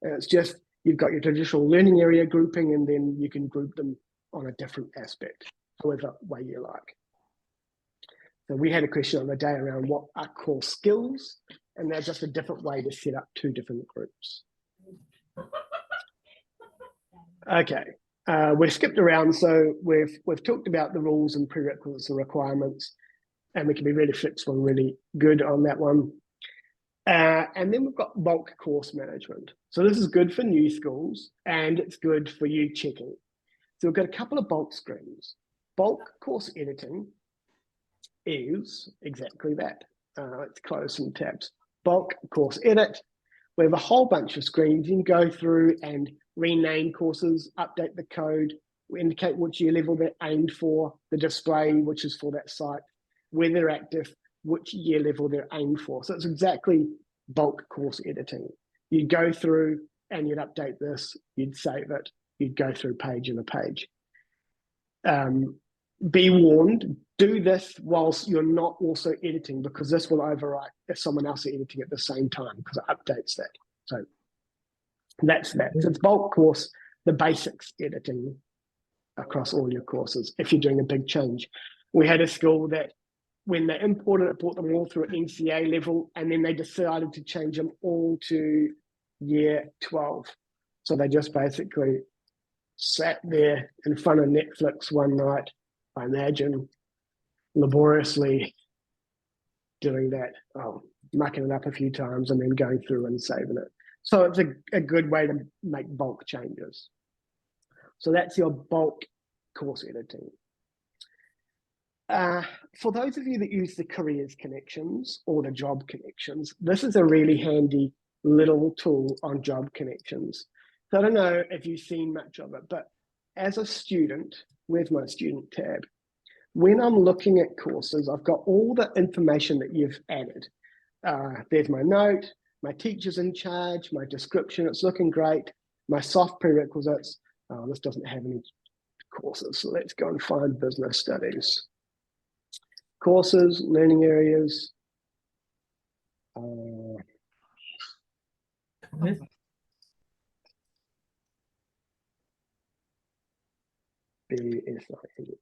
And it's just, you've got your traditional learning area grouping, and then you can group them on a different aspect, however way you like. So we had a question on the day around what are core skills, and they're just a different way to set up 2 different groups. Okay, we've skipped around, so we've talked about the rules and prerequisites and requirements, and we can be really flexible and really good on that one. And then we've got bulk course management. So this is good for new schools, and it's good for you checking. So we've got a couple of bulk screens. Bulk course editing is exactly that. Let's close some tabs. Bulk course edit. We have a whole bunch of screens. You can go through and rename courses, update the code, indicate which year level they're aimed for, the display, which is for that site, where they're active, which year level they're aimed for. So it's exactly bulk course editing. You'd go through and you'd update this, you'd save it, you'd go through page and a page. Be warned, do this whilst you're not also editing, because this will overwrite if someone else is editing at the same time, because it updates that. So that's that. So it's bulk course, the basics editing across all your courses if you're doing a big change. We had a school that when they imported it, brought them all through an NCA level, and then they decided to change them all to year 12. So they just basically sat there in front of Netflix one night, I imagine, laboriously doing that, mucking it up a few times and then going through and saving it. So it's a good way to make bulk changes. So that's your bulk course editing. For those of you that use the careers connections or the job connections, this is a really handy little tool on job connections. So I don't know if you've seen much of it, but as a student, where's my student tab? When I'm looking at courses, I've got all the information that you've added. There's my note, my teacher's in charge, my description, it's looking great, my soft prerequisites. This doesn't have any courses, so let's go and find business studies. Courses, learning areas.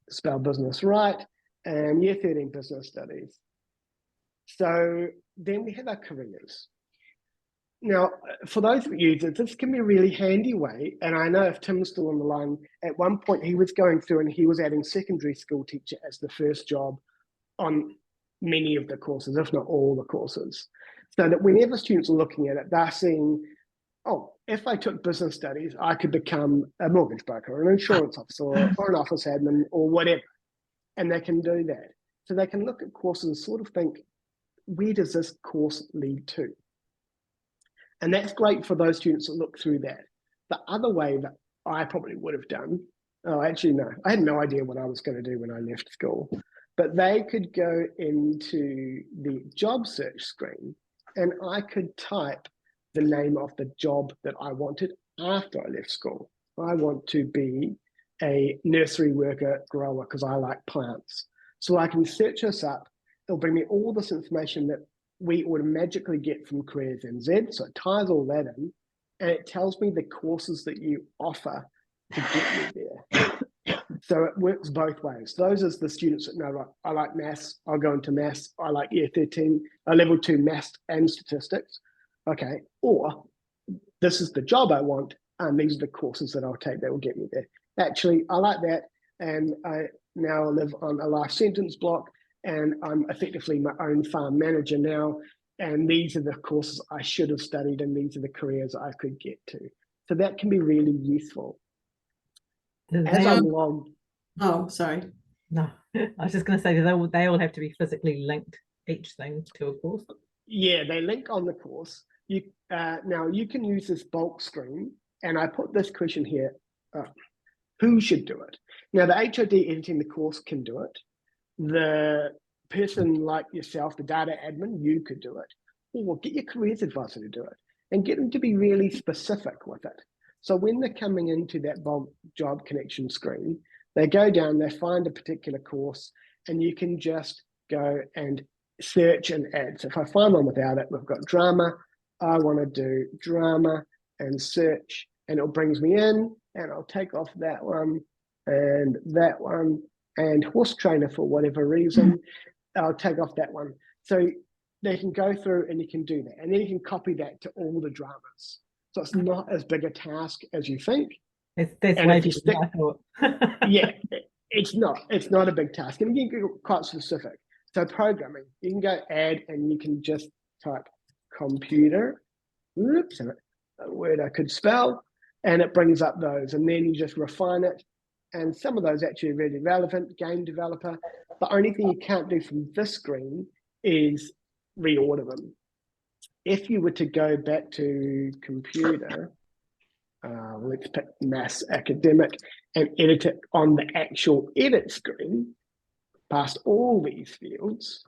Spell business right, and year 13 business studies. So then we have our careers. Now, for those users, this can be a really handy way, and I know if Tim's still on the line, at one point he was going through and he was adding secondary school teacher as the first job on many of the courses, if not all the courses. So that whenever students are looking at it, they're seeing, oh, if I took business studies, I could become a mortgage broker or an insurance officer or an office admin or whatever. And they can do that. So they can look at courses and sort of think, where does this course lead to? And that's great for those students that look through that. The other way that I probably would have done, actually, no, I had no idea what I was going to do when I left school, but they could go into the job search screen and I could type the name of the job that I wanted after I left school. I want to be a nursery worker grower because I like plants. So I can search this up. It'll bring me all this information that we automatically get from Careers NZ. So it ties all that in and it tells me the courses that you offer to get me there. So it works both ways. Those are the students that know, right, I like maths, I'll go into maths. I like year 13, level 2 maths and statistics. Okay, or this is the job I want, and these are the courses that I'll take that will get me there. Actually, I like that, and I now live on a life sentence block, and I'm effectively my own farm manager now, and these are the courses I should have studied, and these are the careers I could get to. So that can be really useful. As I'm logged. Oh, sorry. No, I was just going to say, they all have to be physically linked, each thing, to a course. Yeah, they link on the course. You now you can use this bulk screen, and I put this question here: who should do it? Now, the HOD editing the course can do it. The person like yourself, the data admin, you could do it, or get your careers advisor to do it, and get them to be really specific with it. So when they're coming into that bulk job connection screen, they go down, they find a particular course, and you can just go and search and add. So if I find one without it, we've got drama. I want to do drama and search, and it brings me in, and I'll take off that one and horse trainer for whatever reason. I'll take off that one. So they can go through and you can do that. And then you can copy that to all the dramas. So it's not as big a task as you think. That's way bigger than I thought. Yeah, it's not a big task. And you can get quite specific. So programming, you can go add and you can just type computer, oops, a word I could spell, and it brings up those. And then you just refine it. And some of those actually are really relevant. Game developer. The only thing you can't do from this screen is reorder them. If you were to go back to computer, let's pick maths academic and edit it on the actual edit screen, past all these fields,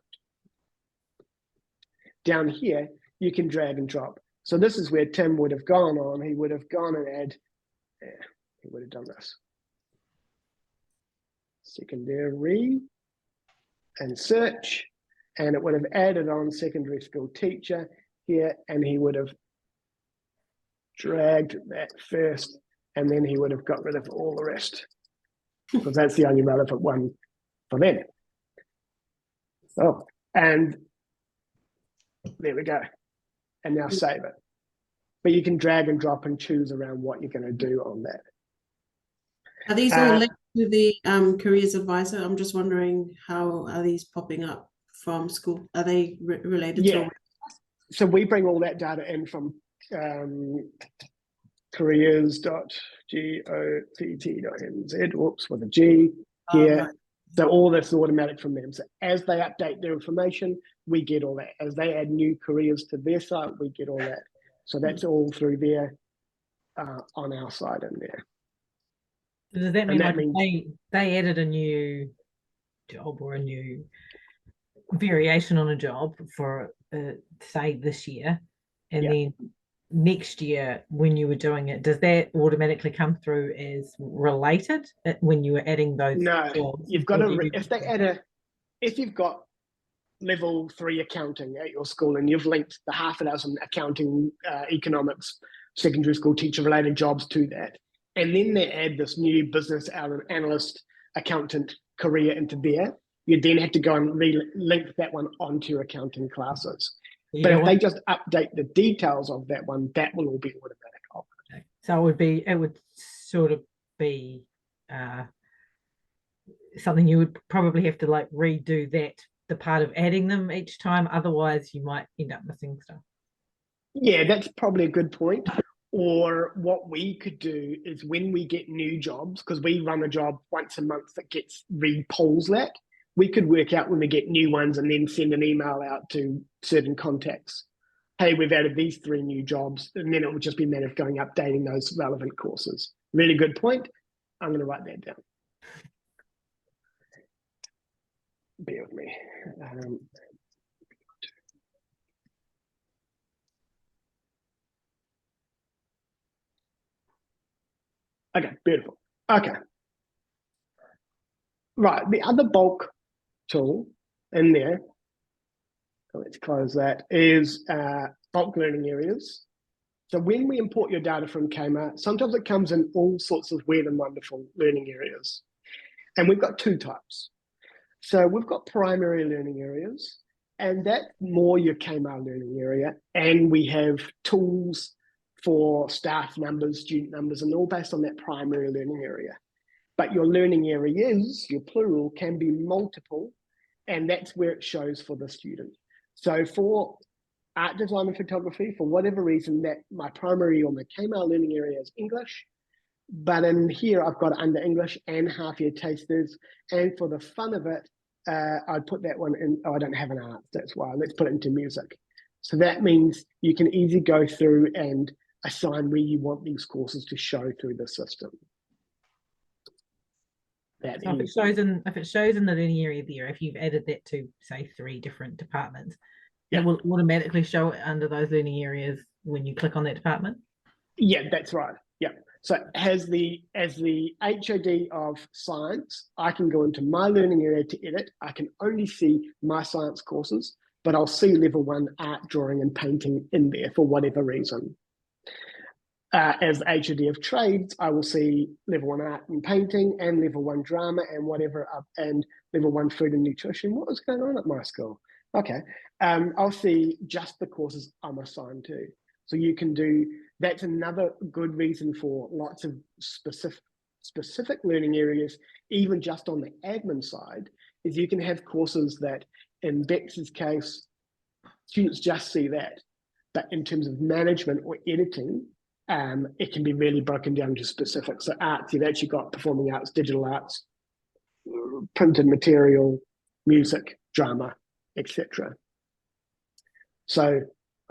down here, you can drag and drop. So this is where Tim would have gone on. He would have gone and he would have done this. Secondary and search, and it would have added on secondary school teacher here, and he would have dragged that first, and then he would have got rid of all the rest, because that's the only relevant one for them. Oh, and there we go. And now save it. but you can drag and drop and choose around what you're going to do on that. Are these all linked to the careers advisor? I'm just wondering, how are these popping up from school? Are they related to? So we bring all that data in from careers.govt.nz, whoops, with a G here. Right. So all this is automatic from them. So as they update their information, we get all that. As they add new careers to their site, we get all that. So that's all through there on our side in there. Does that mean, that like, they added a new job or a new variation on a job for say this year, and then next year when you were doing it, does that automatically come through as related when you were adding those? No, jobs? you've got to, if you've got level 3 accounting at your school and you've linked the half a dozen accounting, economics, secondary school teacher related jobs to that, and then they add this new business analyst accountant career into there, you then have to go and link that one onto your accounting classes. But if they just update the details of that one, that will all be automatic. Okay. So it would sort of be something you would probably have to like redo the part of adding them each time. Otherwise, you might end up missing stuff. Yeah, that's probably a good point. Or what we could do is when we get new jobs, because we run a job once a month that gets repolls that, we could work out when we get new ones and then send an email out to certain contacts. Hey, we've added these 3 new jobs, and then it would just be a matter of going updating those relevant courses. Really good point. I'm going to write that down. Bear with me. Okay, beautiful. Okay. Right, the other bulk tool in there, let's close that, is bulk learning areas. So when we import your data from Kmart, sometimes it comes in all sorts of weird and wonderful learning areas. And we've got 2 types. So we've got primary learning areas, and that's more your Kmart learning area. And we have tools for staff numbers, student numbers, and all based on that primary learning area. But your learning areas, your plural, can be multiple, and that's where it shows for the student. So for art, design, and photography, for whatever reason, that my primary or my Kmart learning area is English, but in here I've got under English and half-year tasters, and for the fun of it, I'd put that one in. Oh, I don't have an art, that's why. Let's put it into music. So that means you can easily go through and assign where you want these courses to show through the system. So if it shows in the learning area there, if you've added that to say 3 different departments, it will automatically show it under those learning areas when you click on that department. Yeah, that's right. Yeah. So as the HOD of science, I can go into my learning area to edit. I can only see my science courses, but I'll see level 1 art, drawing, and painting in there for whatever reason. As HOD of trades, I will see level 1 art and painting, and level 1 drama, and whatever up, and level 1 food and nutrition. What was going on at my school? Okay, I'll see just the courses I'm assigned to. So you can do, that's another good reason for lots of specific learning areas, even just on the admin side, is you can have courses that, in Bex's case, students just see that. But in terms of management or editing, it can be really broken down to specifics. So arts, you've actually got performing arts, digital arts, printed material, music, drama, etc. So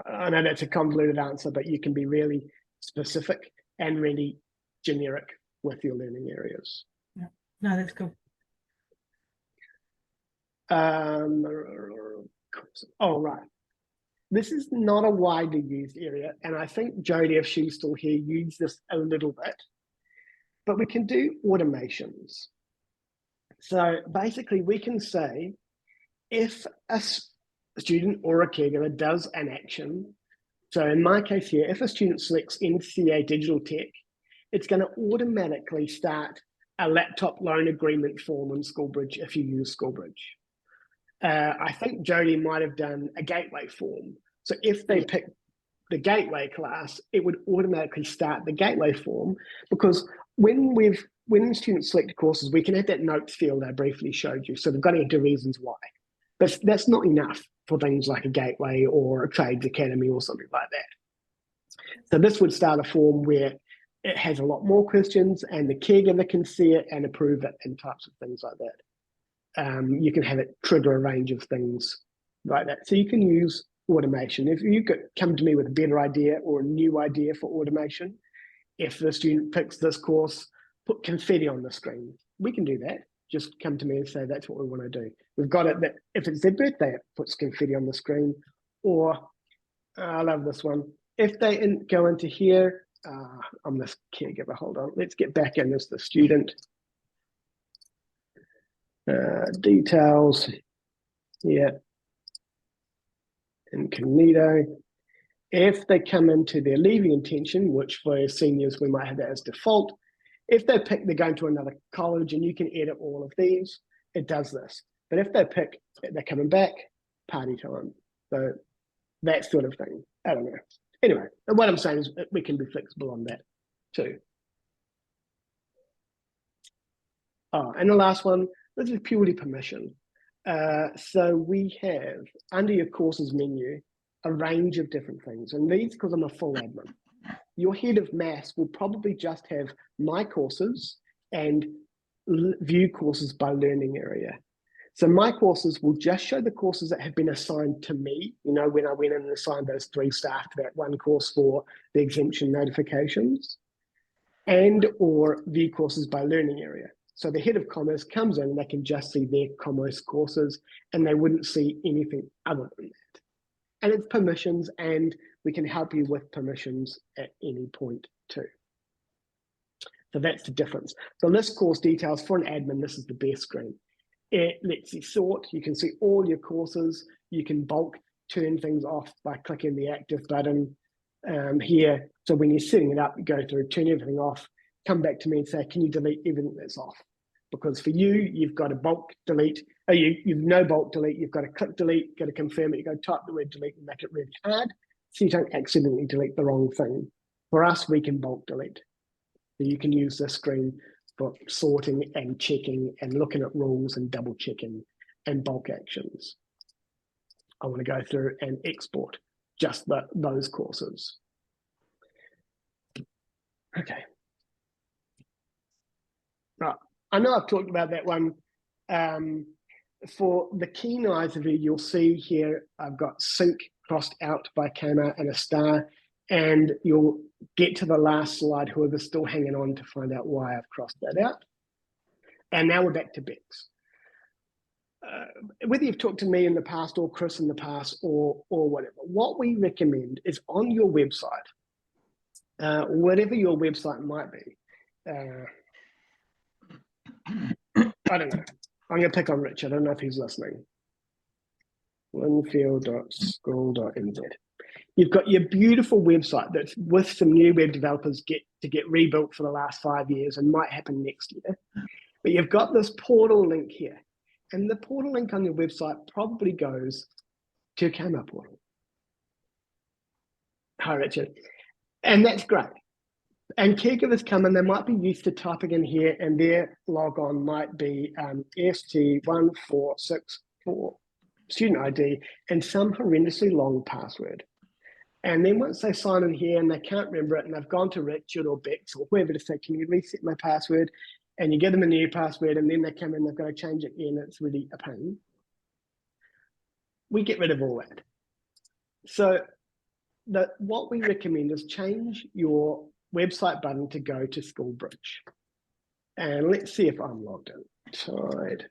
I know that's a convoluted answer, but you can be really specific and really generic with your learning areas. Yeah. No, that's cool. Oh, right. This is not a widely used area, and I think Jodie, if she's still here, used this a little bit, but we can do automations. So basically we can say, if a student or a caregiver does an action, so in my case here, if a student selects NCA Digital Tech, it's going to automatically start a laptop loan agreement form in Schoolbridge if you use Schoolbridge. I think Jodie might have done a gateway form. So if they pick the gateway class, it would automatically start the gateway form, because when students select courses, we can add that notes field I briefly showed you. So they've got to enter reasons why. But that's not enough for things like a gateway or a trades academy or something like that. So this would start a form where it has a lot more questions and the caregiver can see it and approve it and types of things like that. You can have it trigger a range of things like that. So you can use automation. If you could come to me with a better idea or a new idea for automation, if the student picks this course, put confetti on the screen. We can do that. Just come to me and say that's what we want to do. We've got it that if it's their birthday, it puts confetti on the screen. Or I love this one. If they go into here, I'm this caregiver. Hold on. Let's get back in as the student. Details. Yeah. Incognito. If they come into their leaving intention, which for seniors, we might have that as default. If they pick they're going to another college, and you can edit all of these, it does this. But if they pick they're coming back, party time. So that sort of thing. I don't know. Anyway, what I'm saying is we can be flexible on that too. Oh, and the last one, this is purely permission. So we have, under your courses menu, a range of different things. And these, because I'm a full admin, your head of maths will probably just have my courses and view courses by learning area. So my courses will just show the courses that have been assigned to me, you know, when I went in and assigned those 3 staff to that one course for the exemption notifications, and or view courses by learning area. So the head of commerce comes in and they can just see their commerce courses and they wouldn't see anything other than that. And it's permissions, and we can help you with permissions at any point too. So that's the difference. The list course details for an admin, this is the best screen. It lets you sort, you can see all your courses, you can bulk turn things off by clicking the active button here. So when you're setting it up, you go through, turn everything off, come back to me and say, can you delete everything that's off? Because for you, you've got to bulk delete, you've no bulk delete, you've got to click delete, got to confirm it, you go type the word delete and make it really hard so you don't accidentally delete the wrong thing. For us, we can bulk delete. So you can use this screen for sorting and checking and looking at rules and double checking and bulk actions. I want to go through and export just those courses. Okay. Right. I know I've talked about that one. For the keen eyes of you, you'll see here I've got sync crossed out by Kmart and a star, and you'll get to the last slide, whoever's still hanging on, to find out why I've crossed that out. And now we're back to Bex. Whether you've talked to me in the past or Chris in the past or whatever, what we recommend is on your website, whatever your website might be. I don't know. I'm going to pick on Richard. I don't know if he's listening. Linfield.school.nz. You've got your beautiful website that's with some new web developers get rebuilt for the last 5 years and might happen next year. But you've got this portal link here. And the portal link on your website probably goes to your Kmart portal. Hi, Richard. And that's great. And caregivers come and they might be used to typing in here, and their log on might be ST1464 student ID and some horrendously long password. And then once they sign in here and they can't remember it, and they've gone to Richard or Bex or whoever to say, can you reset my password? And you give them a new password, and then they come in, they've got to change it again. It's really a pain. We get rid of all that. So what we recommend is change your website button to go to Schoolbridge. And let's see if I'm logged in. Tide.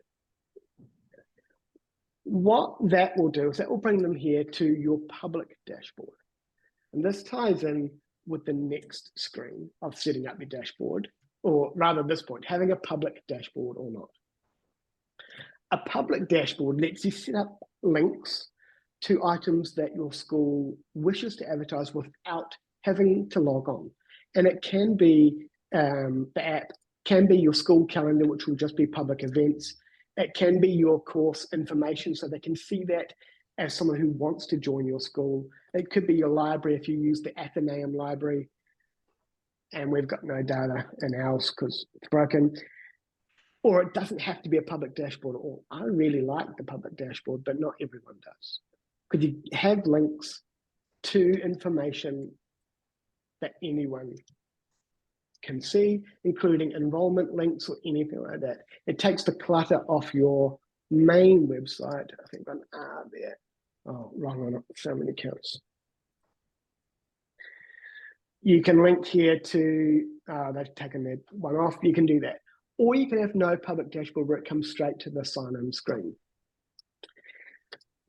What that will do is that will bring them here to your public dashboard. And this ties in with the next screen of setting up your dashboard, or rather at this point, having a public dashboard or not. A public dashboard lets you set up links to items that your school wishes to advertise without having to log on. And it can be, the app can be your school calendar, which will just be public events. It can be your course information, so they can see that as someone who wants to join your school. It could be your library if you use the Athenaeum library, and we've got no data in ours because it's broken. Or it doesn't have to be a public dashboard at all. I really like the public dashboard, but not everyone does. Because you have links to information that anyone can see, including enrollment links or anything like that. It takes the clutter off your main website. I think an R there. Oh, wrong one, so many counts. You can link here to, they've taken that one off, you can do that. Or you can have no public dashboard where it comes straight to the sign-in screen.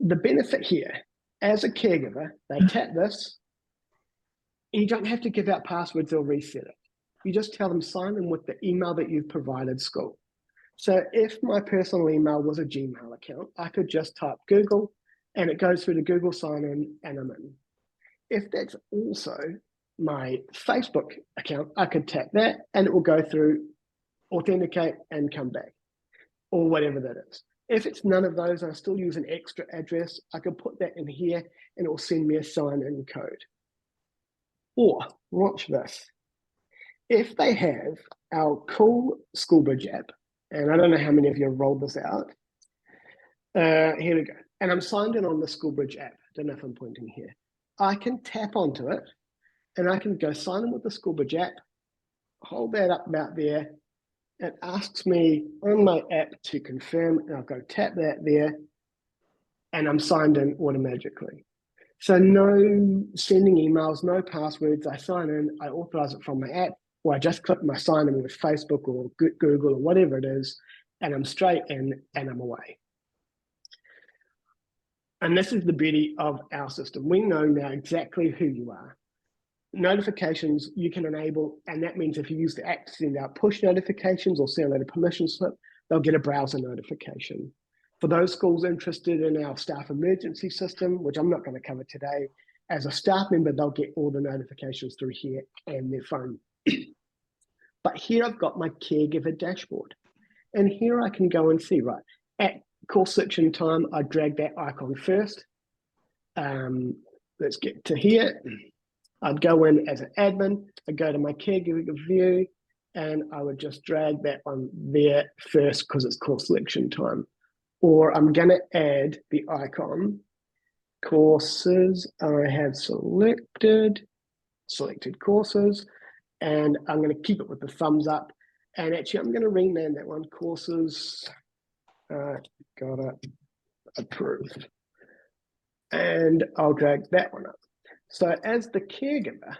The benefit here, as a caregiver, they tap this, and you don't have to give out passwords or reset it. You just tell them sign in with the email that you've provided school. So if my personal email was a Gmail account, I could just type Google and it goes through the Google sign-in and I'm in. If that's also my Facebook account, I could tap that and it will go through, authenticate and come back, or whatever that is. If it's none of those, I still use an extra address, I could put that in here and it will send me a sign-in code. Or, watch this. If they have our cool Schoolbridge app, and I don't know how many of you have rolled this out. Here we go. And I'm signed in on the Schoolbridge app. Don't know if I'm pointing here. I can tap onto it and I can go sign in with the Schoolbridge app, hold that up about there. It asks me on my app to confirm, and I'll go tap that there, and I'm signed in automatically. So no sending emails, no passwords. I sign in, I authorize it from my app, or I just click my sign in with Facebook or Google or whatever it is, and I'm straight in and I'm away. And this is the beauty of our system. We know now exactly who you are. Notifications you can enable, and that means if you use the app to send out push notifications or send out a permission slip, they'll get a browser notification. For those schools interested in our staff emergency system, which I'm not going to cover today, as a staff member, they'll get all the notifications through here and their phone. But here I've got my caregiver dashboard. And here I can go and see, right, at course section time, I drag that icon first. Let's get to here. I'd go in as an admin, I'd go to my caregiver view, and I would just drag that one there first because it's course selection time. Or I'm going to add the icon, courses I have selected courses, and I'm going to keep it with the thumbs up. And actually, I'm going to rename that one courses, gotta approve. And I'll drag that one up. So as the caregiver,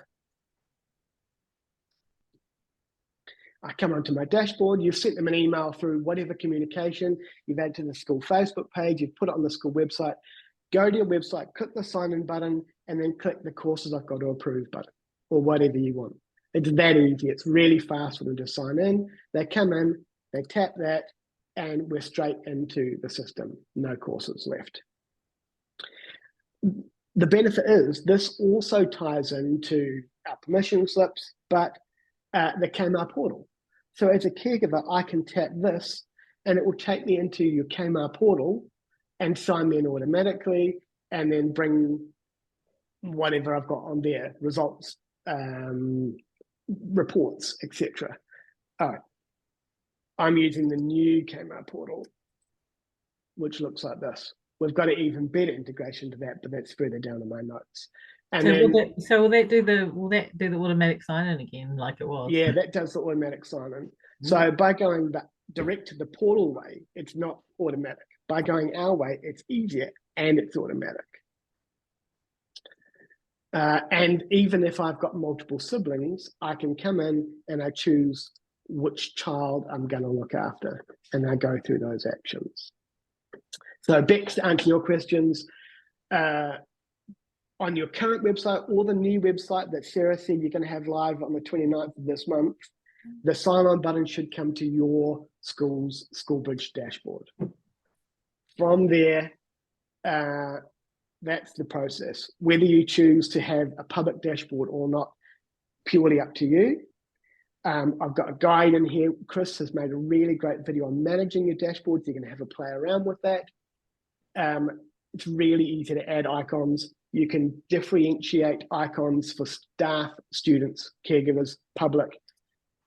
I come onto my dashboard, you've sent them an email through whatever communication, you've added to the school Facebook page, you've put it on the school website, go to your website, click the sign in button, and then click the courses I've got to approve button, or whatever you want. It's that easy, it's really fast for them to sign in. They come in, they tap that, and we're straight into the system, no courses left. The benefit is this also ties into our permission slips, but the Kmart portal. So as a caregiver, I can tap this and it will take me into your Kmart portal and sign me in automatically and then bring whatever I've got on there, results, reports, etc. All right. I'm using the new Kmart portal, which looks like this. We've got an even better integration to that, but that's further down in my notes. And so will that do the automatic sign-in again, like it was? Yeah, that does the automatic sign-in. So by going direct to the portal way, it's not automatic. By going our way, it's easier and it's automatic. And even if I've got multiple siblings, I can come in and I choose which child I'm going to look after, and I go through those actions. So Bex, to answer your questions, on your current website or the new website that Sarah said you're going to have live on the 29th of this month, the sign-on button should come to your school's Schoolbridge dashboard. From there, that's the process. Whether you choose to have a public dashboard or not, purely up to you. I've got a guide in here. Chris has made a really great video on managing your dashboards. You're going to have a play around with that. It's really easy to add icons. You can differentiate icons for staff, students, caregivers, public,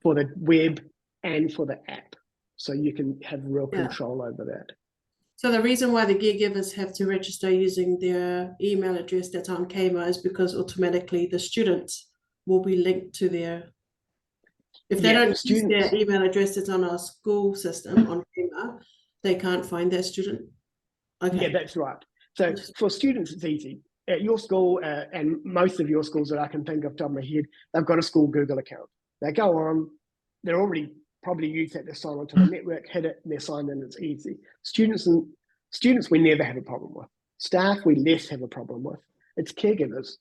for the web and for the app. So you can have real control over that. So the reason why the caregivers have to register using their email address that's on Kmart is because automatically the students will be linked to their, if they don't use their email address that's on our school system on Kmart, they can't find that student. Okay. Yeah, that's right. So for students, it's easy. At your school, and most of your schools that I can think of top of my head, they've got a school Google account. They go on, they're already probably used that to sign onto the network, hit it, and they're signed in, it's easy. Students we never have a problem with. Staff, we less have a problem with. It's caregivers.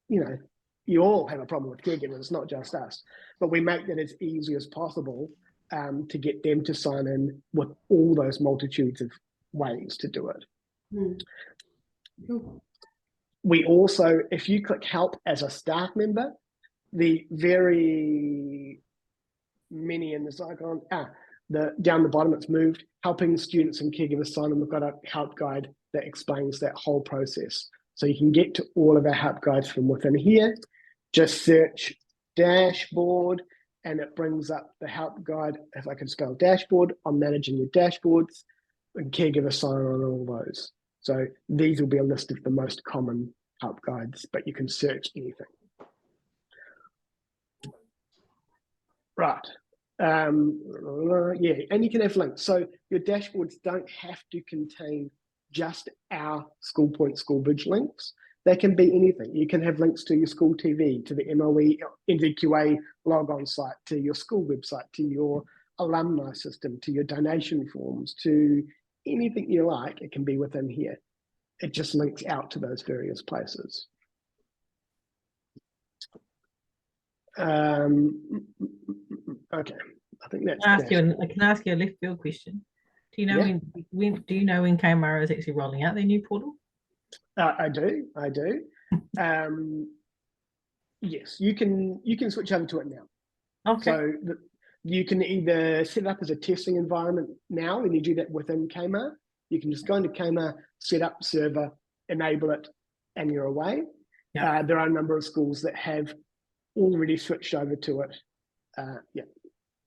You all have a problem with caregivers, not just us. But we make that as easy as possible to get them to sign in with all those multitudes of ways to do it. We also, if you click help as a staff member, the very many in this icon, down the bottom it's moved, helping students and caregivers sign in. We've got a help guide that explains that whole process. So you can get to all of our help guides from within here. Just search dashboard and it brings up the help guide. If I can spell dashboard, I'm managing your dashboards and caregiver sign on all those. So these will be a list of the most common help guides, but you can search anything. Right. Yeah, and you can have links. So your dashboards don't have to contain just our School Point School Bridge links. They can be anything. You can have links to your school TV, to the MOE, NZQA log-on site, to your school website, to your alumni system, to your donation forms, to anything you like. It can be within here. It just links out to those various places. Okay, I think that's. Can I ask you a left field question? Do you know when Kmart is actually rolling out their new portal? I do. Yes, you can switch over to it now. Okay. So you can either set it up as a testing environment now, and you do that within Kmart. You can just go into Kmart, set up server, enable it, and you're away. Yep. There are a number of schools that have already switched over to it.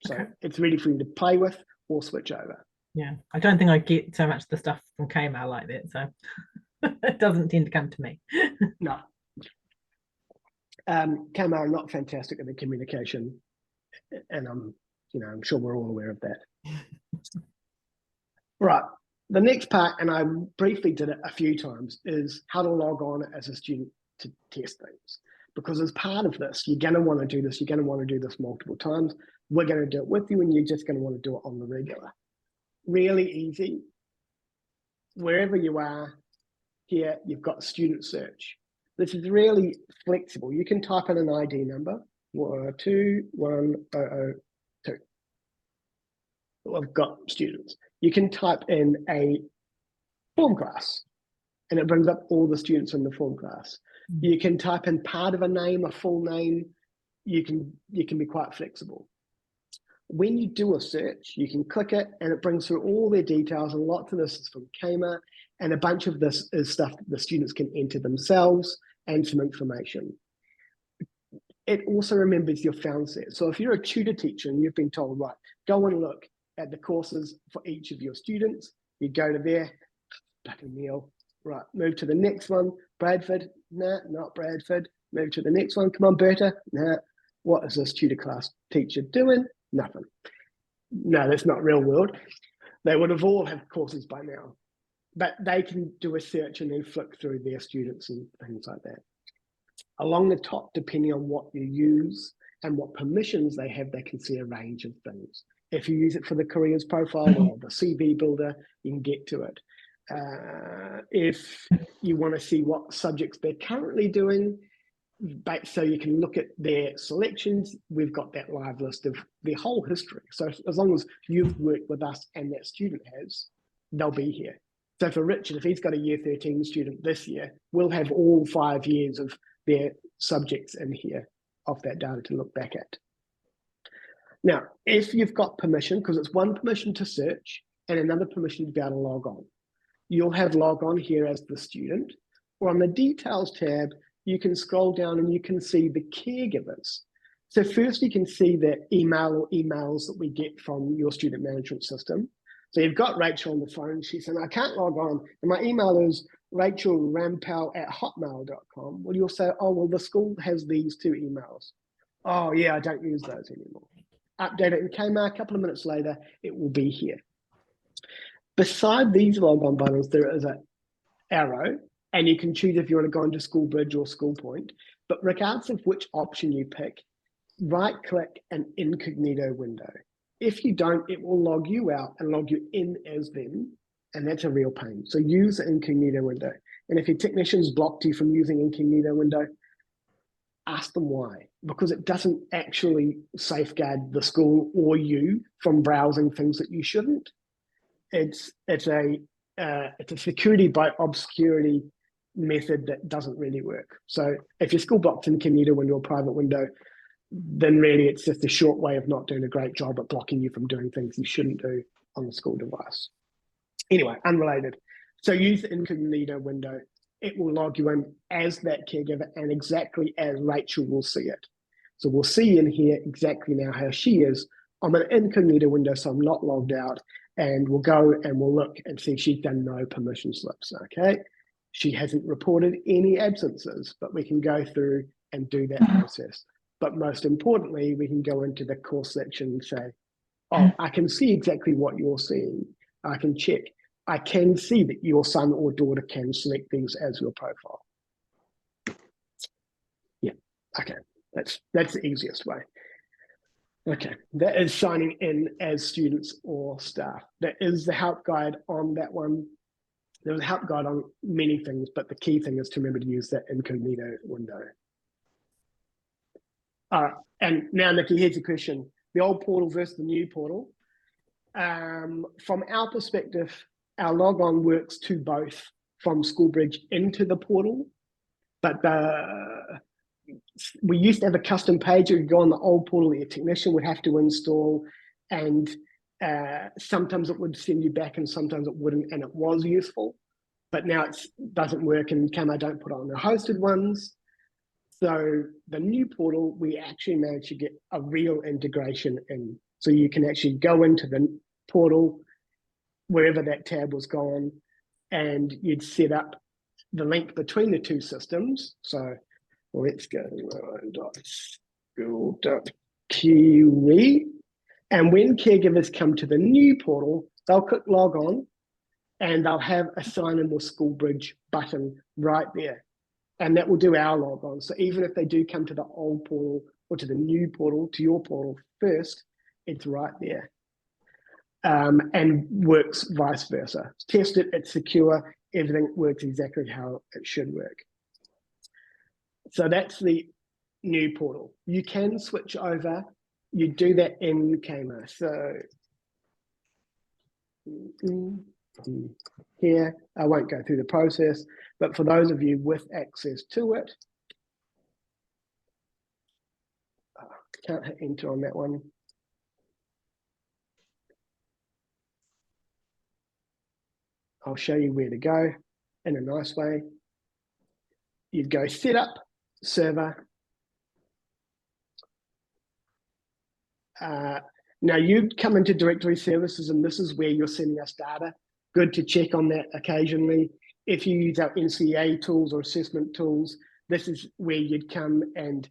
So it's ready for you to play with or switch over. Yeah, I don't think I get so much the stuff from Kmart like that, so it doesn't tend to come to me. No. Kmart are not fantastic at the communication, and I'm sure we're all aware of that. Right. The next part, and I briefly did it a few times, is how to log on as a student to test things. Because as part of this, you're going to want to do this. You're going to want to do this multiple times. We're going to do it with you, and you're just going to want to do it on the regular. Really easy. Wherever you are, here you've got student search. This is really flexible. You can type in an ID number, 21002. I've got students. You can type in a form class, and it brings up all the students in the form class. You can type in part of a name, a full name. You can be quite flexible. When you do a search, you can click it and it brings through all their details, and lots of this is from Kmart, and a bunch of this is stuff that the students can enter themselves and some information. It also remembers your found set. So if you're a tutor teacher and you've been told, right, go and look at the courses for each of your students, you go to there, Neil, right, move to the next one, Bradford, nah, not Bradford, move to the next one, come on, Berta, nah, what is this tutor class teacher doing? Nothing. No, that's not real world. They would have all had courses by now, but they can do a search and then flick through their students and things like that. Along the top, depending on what you use and what permissions they have, they can see a range of things. If you use it for the careers profile or the CV builder, you can get to it. If you want to see what subjects they're currently doing, so you can look at their selections, we've got that live list of their whole history. So as long as you've worked with us and that student has, they'll be here. So for Richard, if he's got a year 13 student this year, we'll have all 5 years of their subjects in here of that data to look back at. Now, if you've got permission, because it's one permission to search and another permission to be able to log on. you'll have log on here as the student, or on the details tab, you can scroll down and you can see the caregivers. So first you can see the email or emails that we get from your student management system. So you've got Rachel on the phone. She's saying, I can't log on. And my email is rachelrampel@hotmail.com. Well, you'll say, oh, well, the school has these 2 emails. Oh, yeah, I don't use those anymore. Update it in Kmart. A couple of minutes later, it will be here. Beside these logon buttons, there is an arrow, and you can choose if you want to go into SchoolBridge or SchoolPoint. But regardless of which option you pick, right-click an incognito window. If you don't, it will log you out and log you in as them, and that's a real pain. So use the incognito window. And if your technician's blocked you from using incognito window, ask them why, because it doesn't actually safeguard the school or you from browsing things that you shouldn't. It's a security by obscurity method that doesn't really work. So if your school blocks incognito window or private window, then really it's just a short way of not doing a great job at blocking you from doing things you shouldn't do on the school device. Anyway, unrelated. So use the incognito window. It will log you in as that caregiver and exactly as Rachel will see it. So we'll see in here exactly now how she is. I'm an incognito window, so I'm not logged out, and we'll go and we'll look and see she's done no permission slips, okay? She hasn't reported any absences, but we can go through and do that process. But most importantly, we can go into the course section and say, oh, I can see exactly what you're seeing. I can check. I can see that your son or daughter can select these as your profile. Yeah, okay, that's the easiest way. Okay, that is signing in as students or staff. That is the help guide on that one. There's a help guide on many things, but the key thing is to remember to use that incognito window. And now, Nikki, here's the question. The old portal versus the new portal. From our perspective, our logon works to both from SchoolBridge into the portal, but we used to have a custom page. You could go on the old portal that your technician would have to install, and sometimes it would send you back and sometimes it wouldn't, and it was useful. But now it doesn't work, and Kmart don't put it on the hosted ones. So the new portal, we actually managed to get a real integration in. So you can actually go into the portal, wherever that tab was gone, and you'd set up the link between the 2 systems. So let's go school.kiwi. And when caregivers come to the new portal, they'll click log on and they'll have a sign in with SchoolBridge button right there. And that will do our log on. So even if they do come to the old portal or to the new portal, to your portal first, it's right there. And works vice versa. Test it, it's secure, everything works exactly how it should work. So that's the new portal. You can switch over, you do that in Kmart. So here, I won't go through the process, but for those of you with access to it, can't hit enter on that one. I'll show you where to go in a nice way. You'd go setup, server. Now you'd come into directory services, and this is where you're sending us data. Good to check on that occasionally. If you use our NCA tools or assessment tools, this is where you'd come and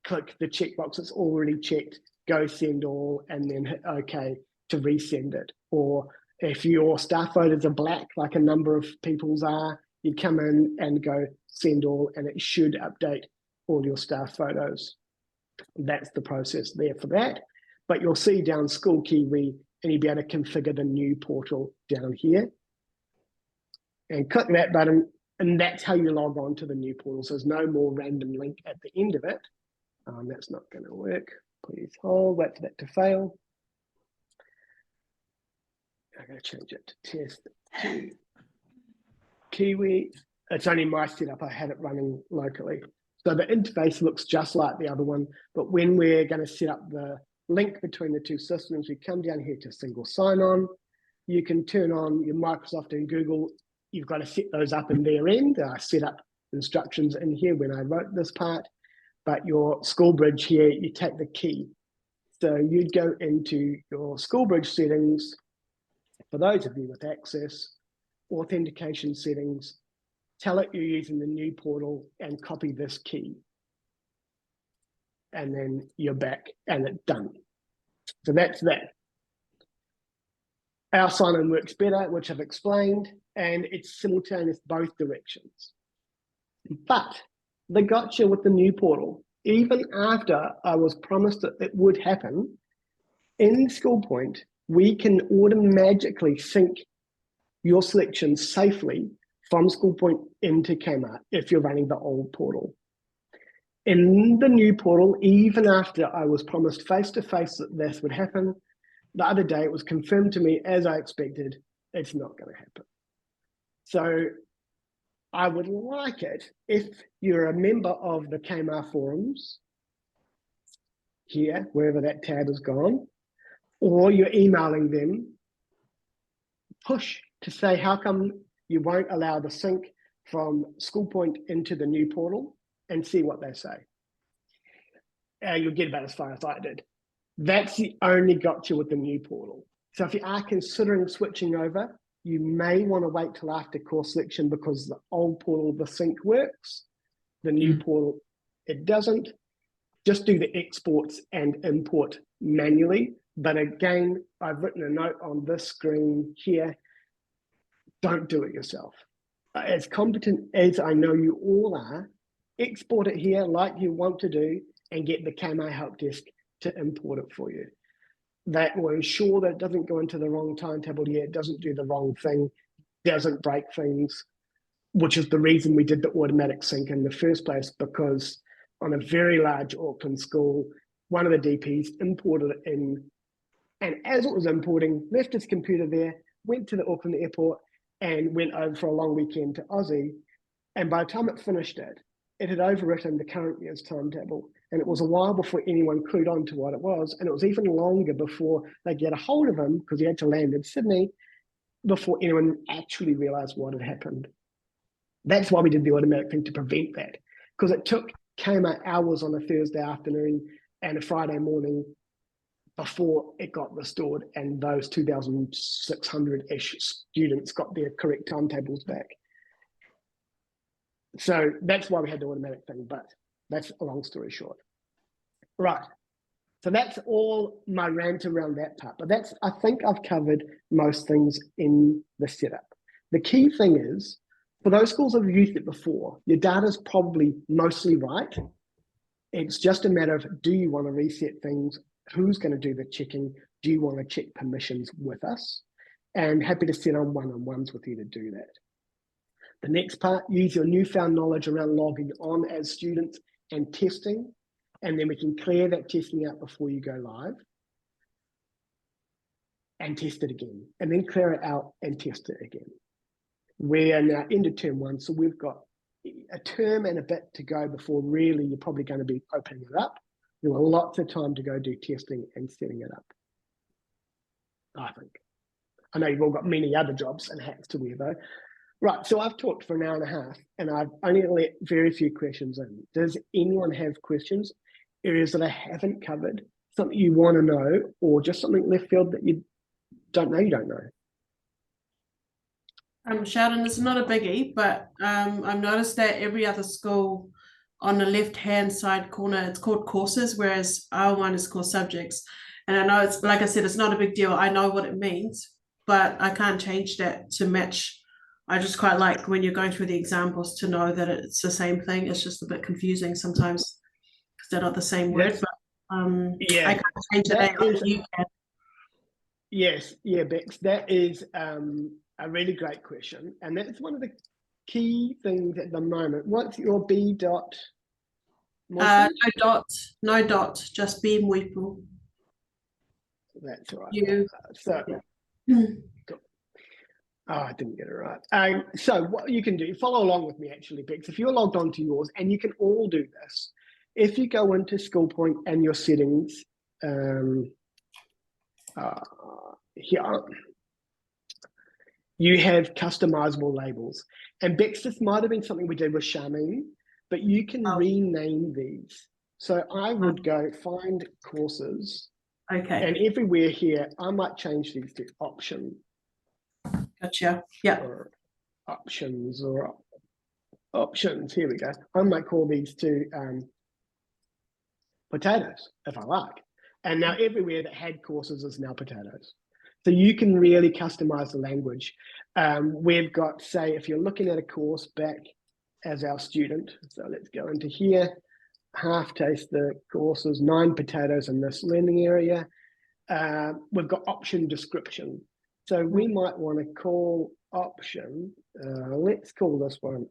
click the checkbox that's already checked, go send all, and then hit OK to resend it. Or if your staff photos are black, like a number of people's are, you'd come in and go send all, and it should update all your staff photos. That's the process there for that. But you'll see down School Kiwi, and you'll be able to configure the new portal down here. And click that button, and that's how you log on to the new portal. So there's no more random link at the end of it. That's not going to work. Please hold, wait for that to fail. I'm going to change it to test to Kiwi. It's only my setup. I had it running locally. So the interface looks just like the other one, but when we're going to set up the link between the 2 systems, we come down here to single sign-on. you can turn on your Microsoft and Google. You've got to set those up in their end. I set up instructions in here when I wrote this part, but your SchoolBridge here, you take the key. So you'd go into your SchoolBridge settings, for those of you with access, authentication settings, tell it you're using the new portal and copy this key. And then you're back and it's done. So that's that. Our sign-in works better, which I've explained, and it's simultaneous both directions. But the gotcha with the new portal, even after I was promised that it would happen, in SchoolPoint, we can automatically sync your selections safely from SchoolPoint into Kmart if you're running the old portal. In the new portal, even after I was promised face-to-face that this would happen, the other day it was confirmed to me, as I expected, it's not going to happen. So I would like it if you're a member of the Kmart forums here, wherever that tab has gone, or you're emailing them, push to say how come you won't allow the sync from SchoolPoint into the new portal, and see what they say. You'll get about as far as I did. That's the only gotcha with the new portal. So if you are considering switching over, you may want to wait till after course selection, because the old portal, the sync works, the new portal, it doesn't. Just do the exports and import manually. But again, I've written a note on this screen here, don't do it yourself. As competent as I know you all are, export it here like you want to do and get the Kmart help desk to import it for you. That will ensure that it doesn't go into the wrong timetable here, it doesn't do the wrong thing, doesn't break things, which is the reason we did the automatic sync in the first place, because on a very large Auckland school, one of the DPs imported it in, and as it was importing, left his computer there, went to the Auckland airport and went over for a long weekend to Aussie. And by the time it finished it had overwritten the current year's timetable. And it was a while before anyone clued on to what it was. And it was even longer before they get a hold of him, because he had to land in Sydney, before anyone actually realized what had happened. That's why we did the automatic thing, to prevent that. Because it took Kmart hours on a Thursday afternoon and a Friday morning before it got restored, and those 2,600-ish students got their correct timetables back. So that's why we had the automatic thing, but that's a long story short. Right, so that's all my rant around that part, but I think I've covered most things in the setup. The key thing is, for those schools that have used it before, your data's probably mostly right. It's just a matter of, do you want to reset things? Who's going to do the checking? Do you want to check permissions with us? And happy to sit on one-on-ones with you to do that. The next part, use your newfound knowledge around logging on as students and testing, and then we can clear that testing out before you go live and test it again, and then clear it out and test it again. We are now into term one, so we've got a term and a bit to go before really you're probably going to be opening it up. There were lots of time to go do testing and setting it up, I think. I know you've all got many other jobs and hats to wear though. Right, so I've talked for an hour and a half and I've only let very few questions in. Does anyone have questions, areas that I haven't covered, something you want to know, or just something left field that you don't know? Sheldon, it's not a biggie, but I've noticed that every other school on the left-hand side corner, it's called courses, whereas our one is called subjects. And I know it's, like I said, it's not a big deal. I know what it means, but I can't change that to match. I just quite like when you're going through the examples to know that it's the same thing. It's just a bit confusing sometimes because they're not the same word, but yeah, I can't change that like you can. Yes, yeah, Bex, that is a really great question. And that's one of the key things at the moment. What's your B dot? No dot, just B Mwipu. That's right. You. So, cool. Oh, I didn't get it right. So what you can do, follow along with me actually, Bex. If you're logged on to yours, and you can all do this, if you go into SchoolPoint and your settings, here, You have customizable labels. And Bex, this might have been something we did with Charmaine, but you can rename these. So I would go find courses, Okay, and everywhere here, I might change these to option gotcha. Yeah. or options or options. Here we go. I might call these to potatoes if I like. And now everywhere that had courses is now potatoes. So you can really customize the language. We've got, say, if you're looking at a course back as our student, so let's go into here, half taste the courses, 9 potatoes in this learning area. We've got option description. So we might want to call option, let's call this one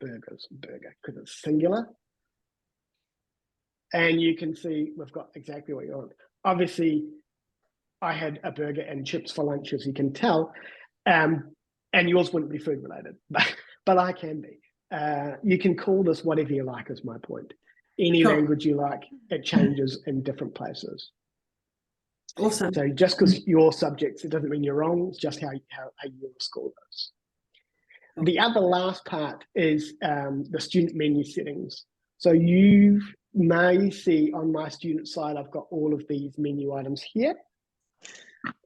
burger, because it's singular. And you can see we've got exactly what you want. Obviously, I had a burger and chips for lunch, as you can tell, and yours wouldn't be food related, but I can be. You can call this whatever you like, is my point. Any language you like, it changes in different places. Awesome. So just because your subjects, it doesn't mean you're wrong. It's just how your school does. The other last part is the student menu settings. So you may see on my student side, I've got all of these menu items here.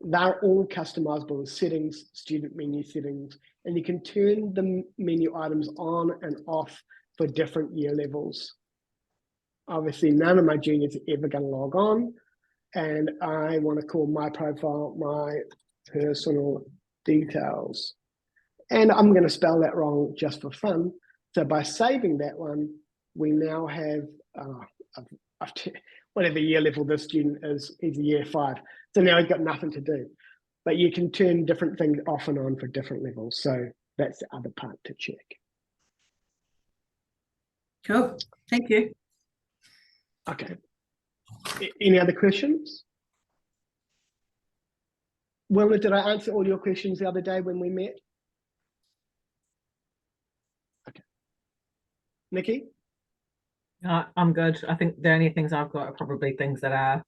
They're all customizable as settings, student menu settings, and you can turn the menu items on and off for different year levels. Obviously, none of my juniors are ever going to log on, and I want to call my profile my personal details. And I'm going to spell that wrong just for fun. So by saving that one, we now have whatever year level this student is, he's a year 5. So now he's got nothing to do. But you can turn different things off and on for different levels. So that's the other part to check. Cool. Thank you. Okay. Any other questions? Wilma, did I answer all your questions the other day when we met? Okay. Nikki? I'm good. I think the only things I've got are probably things that are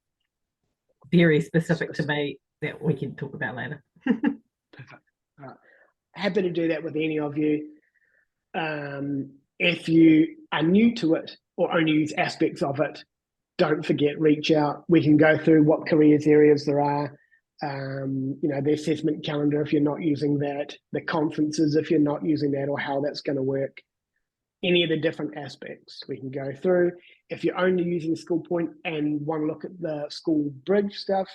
very specific to me that we can talk about later. Perfect. All right. Happy to do that with any of you. If you are new to it or only use aspects of it, don't forget, reach out. We can go through what careers areas there are, the assessment calendar if you're not using that, the conferences if you're not using that, or how that's going to work. Any of the different aspects we can go through. If you're only using School Point and want to look at the School Bridge stuff,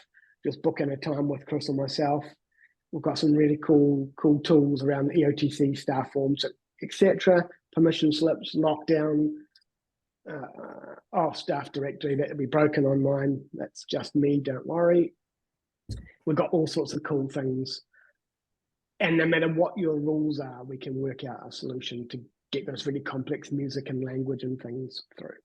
just book in a time with Chris or myself. We've got some really cool tools around the EOTC staff forms, etc. Permission slips, lockdown, staff directory that will be broken on mine. That's just me, don't worry. We've got all sorts of cool things. And no matter what your rules are, we can work out a solution to get those really complex music and language and things through.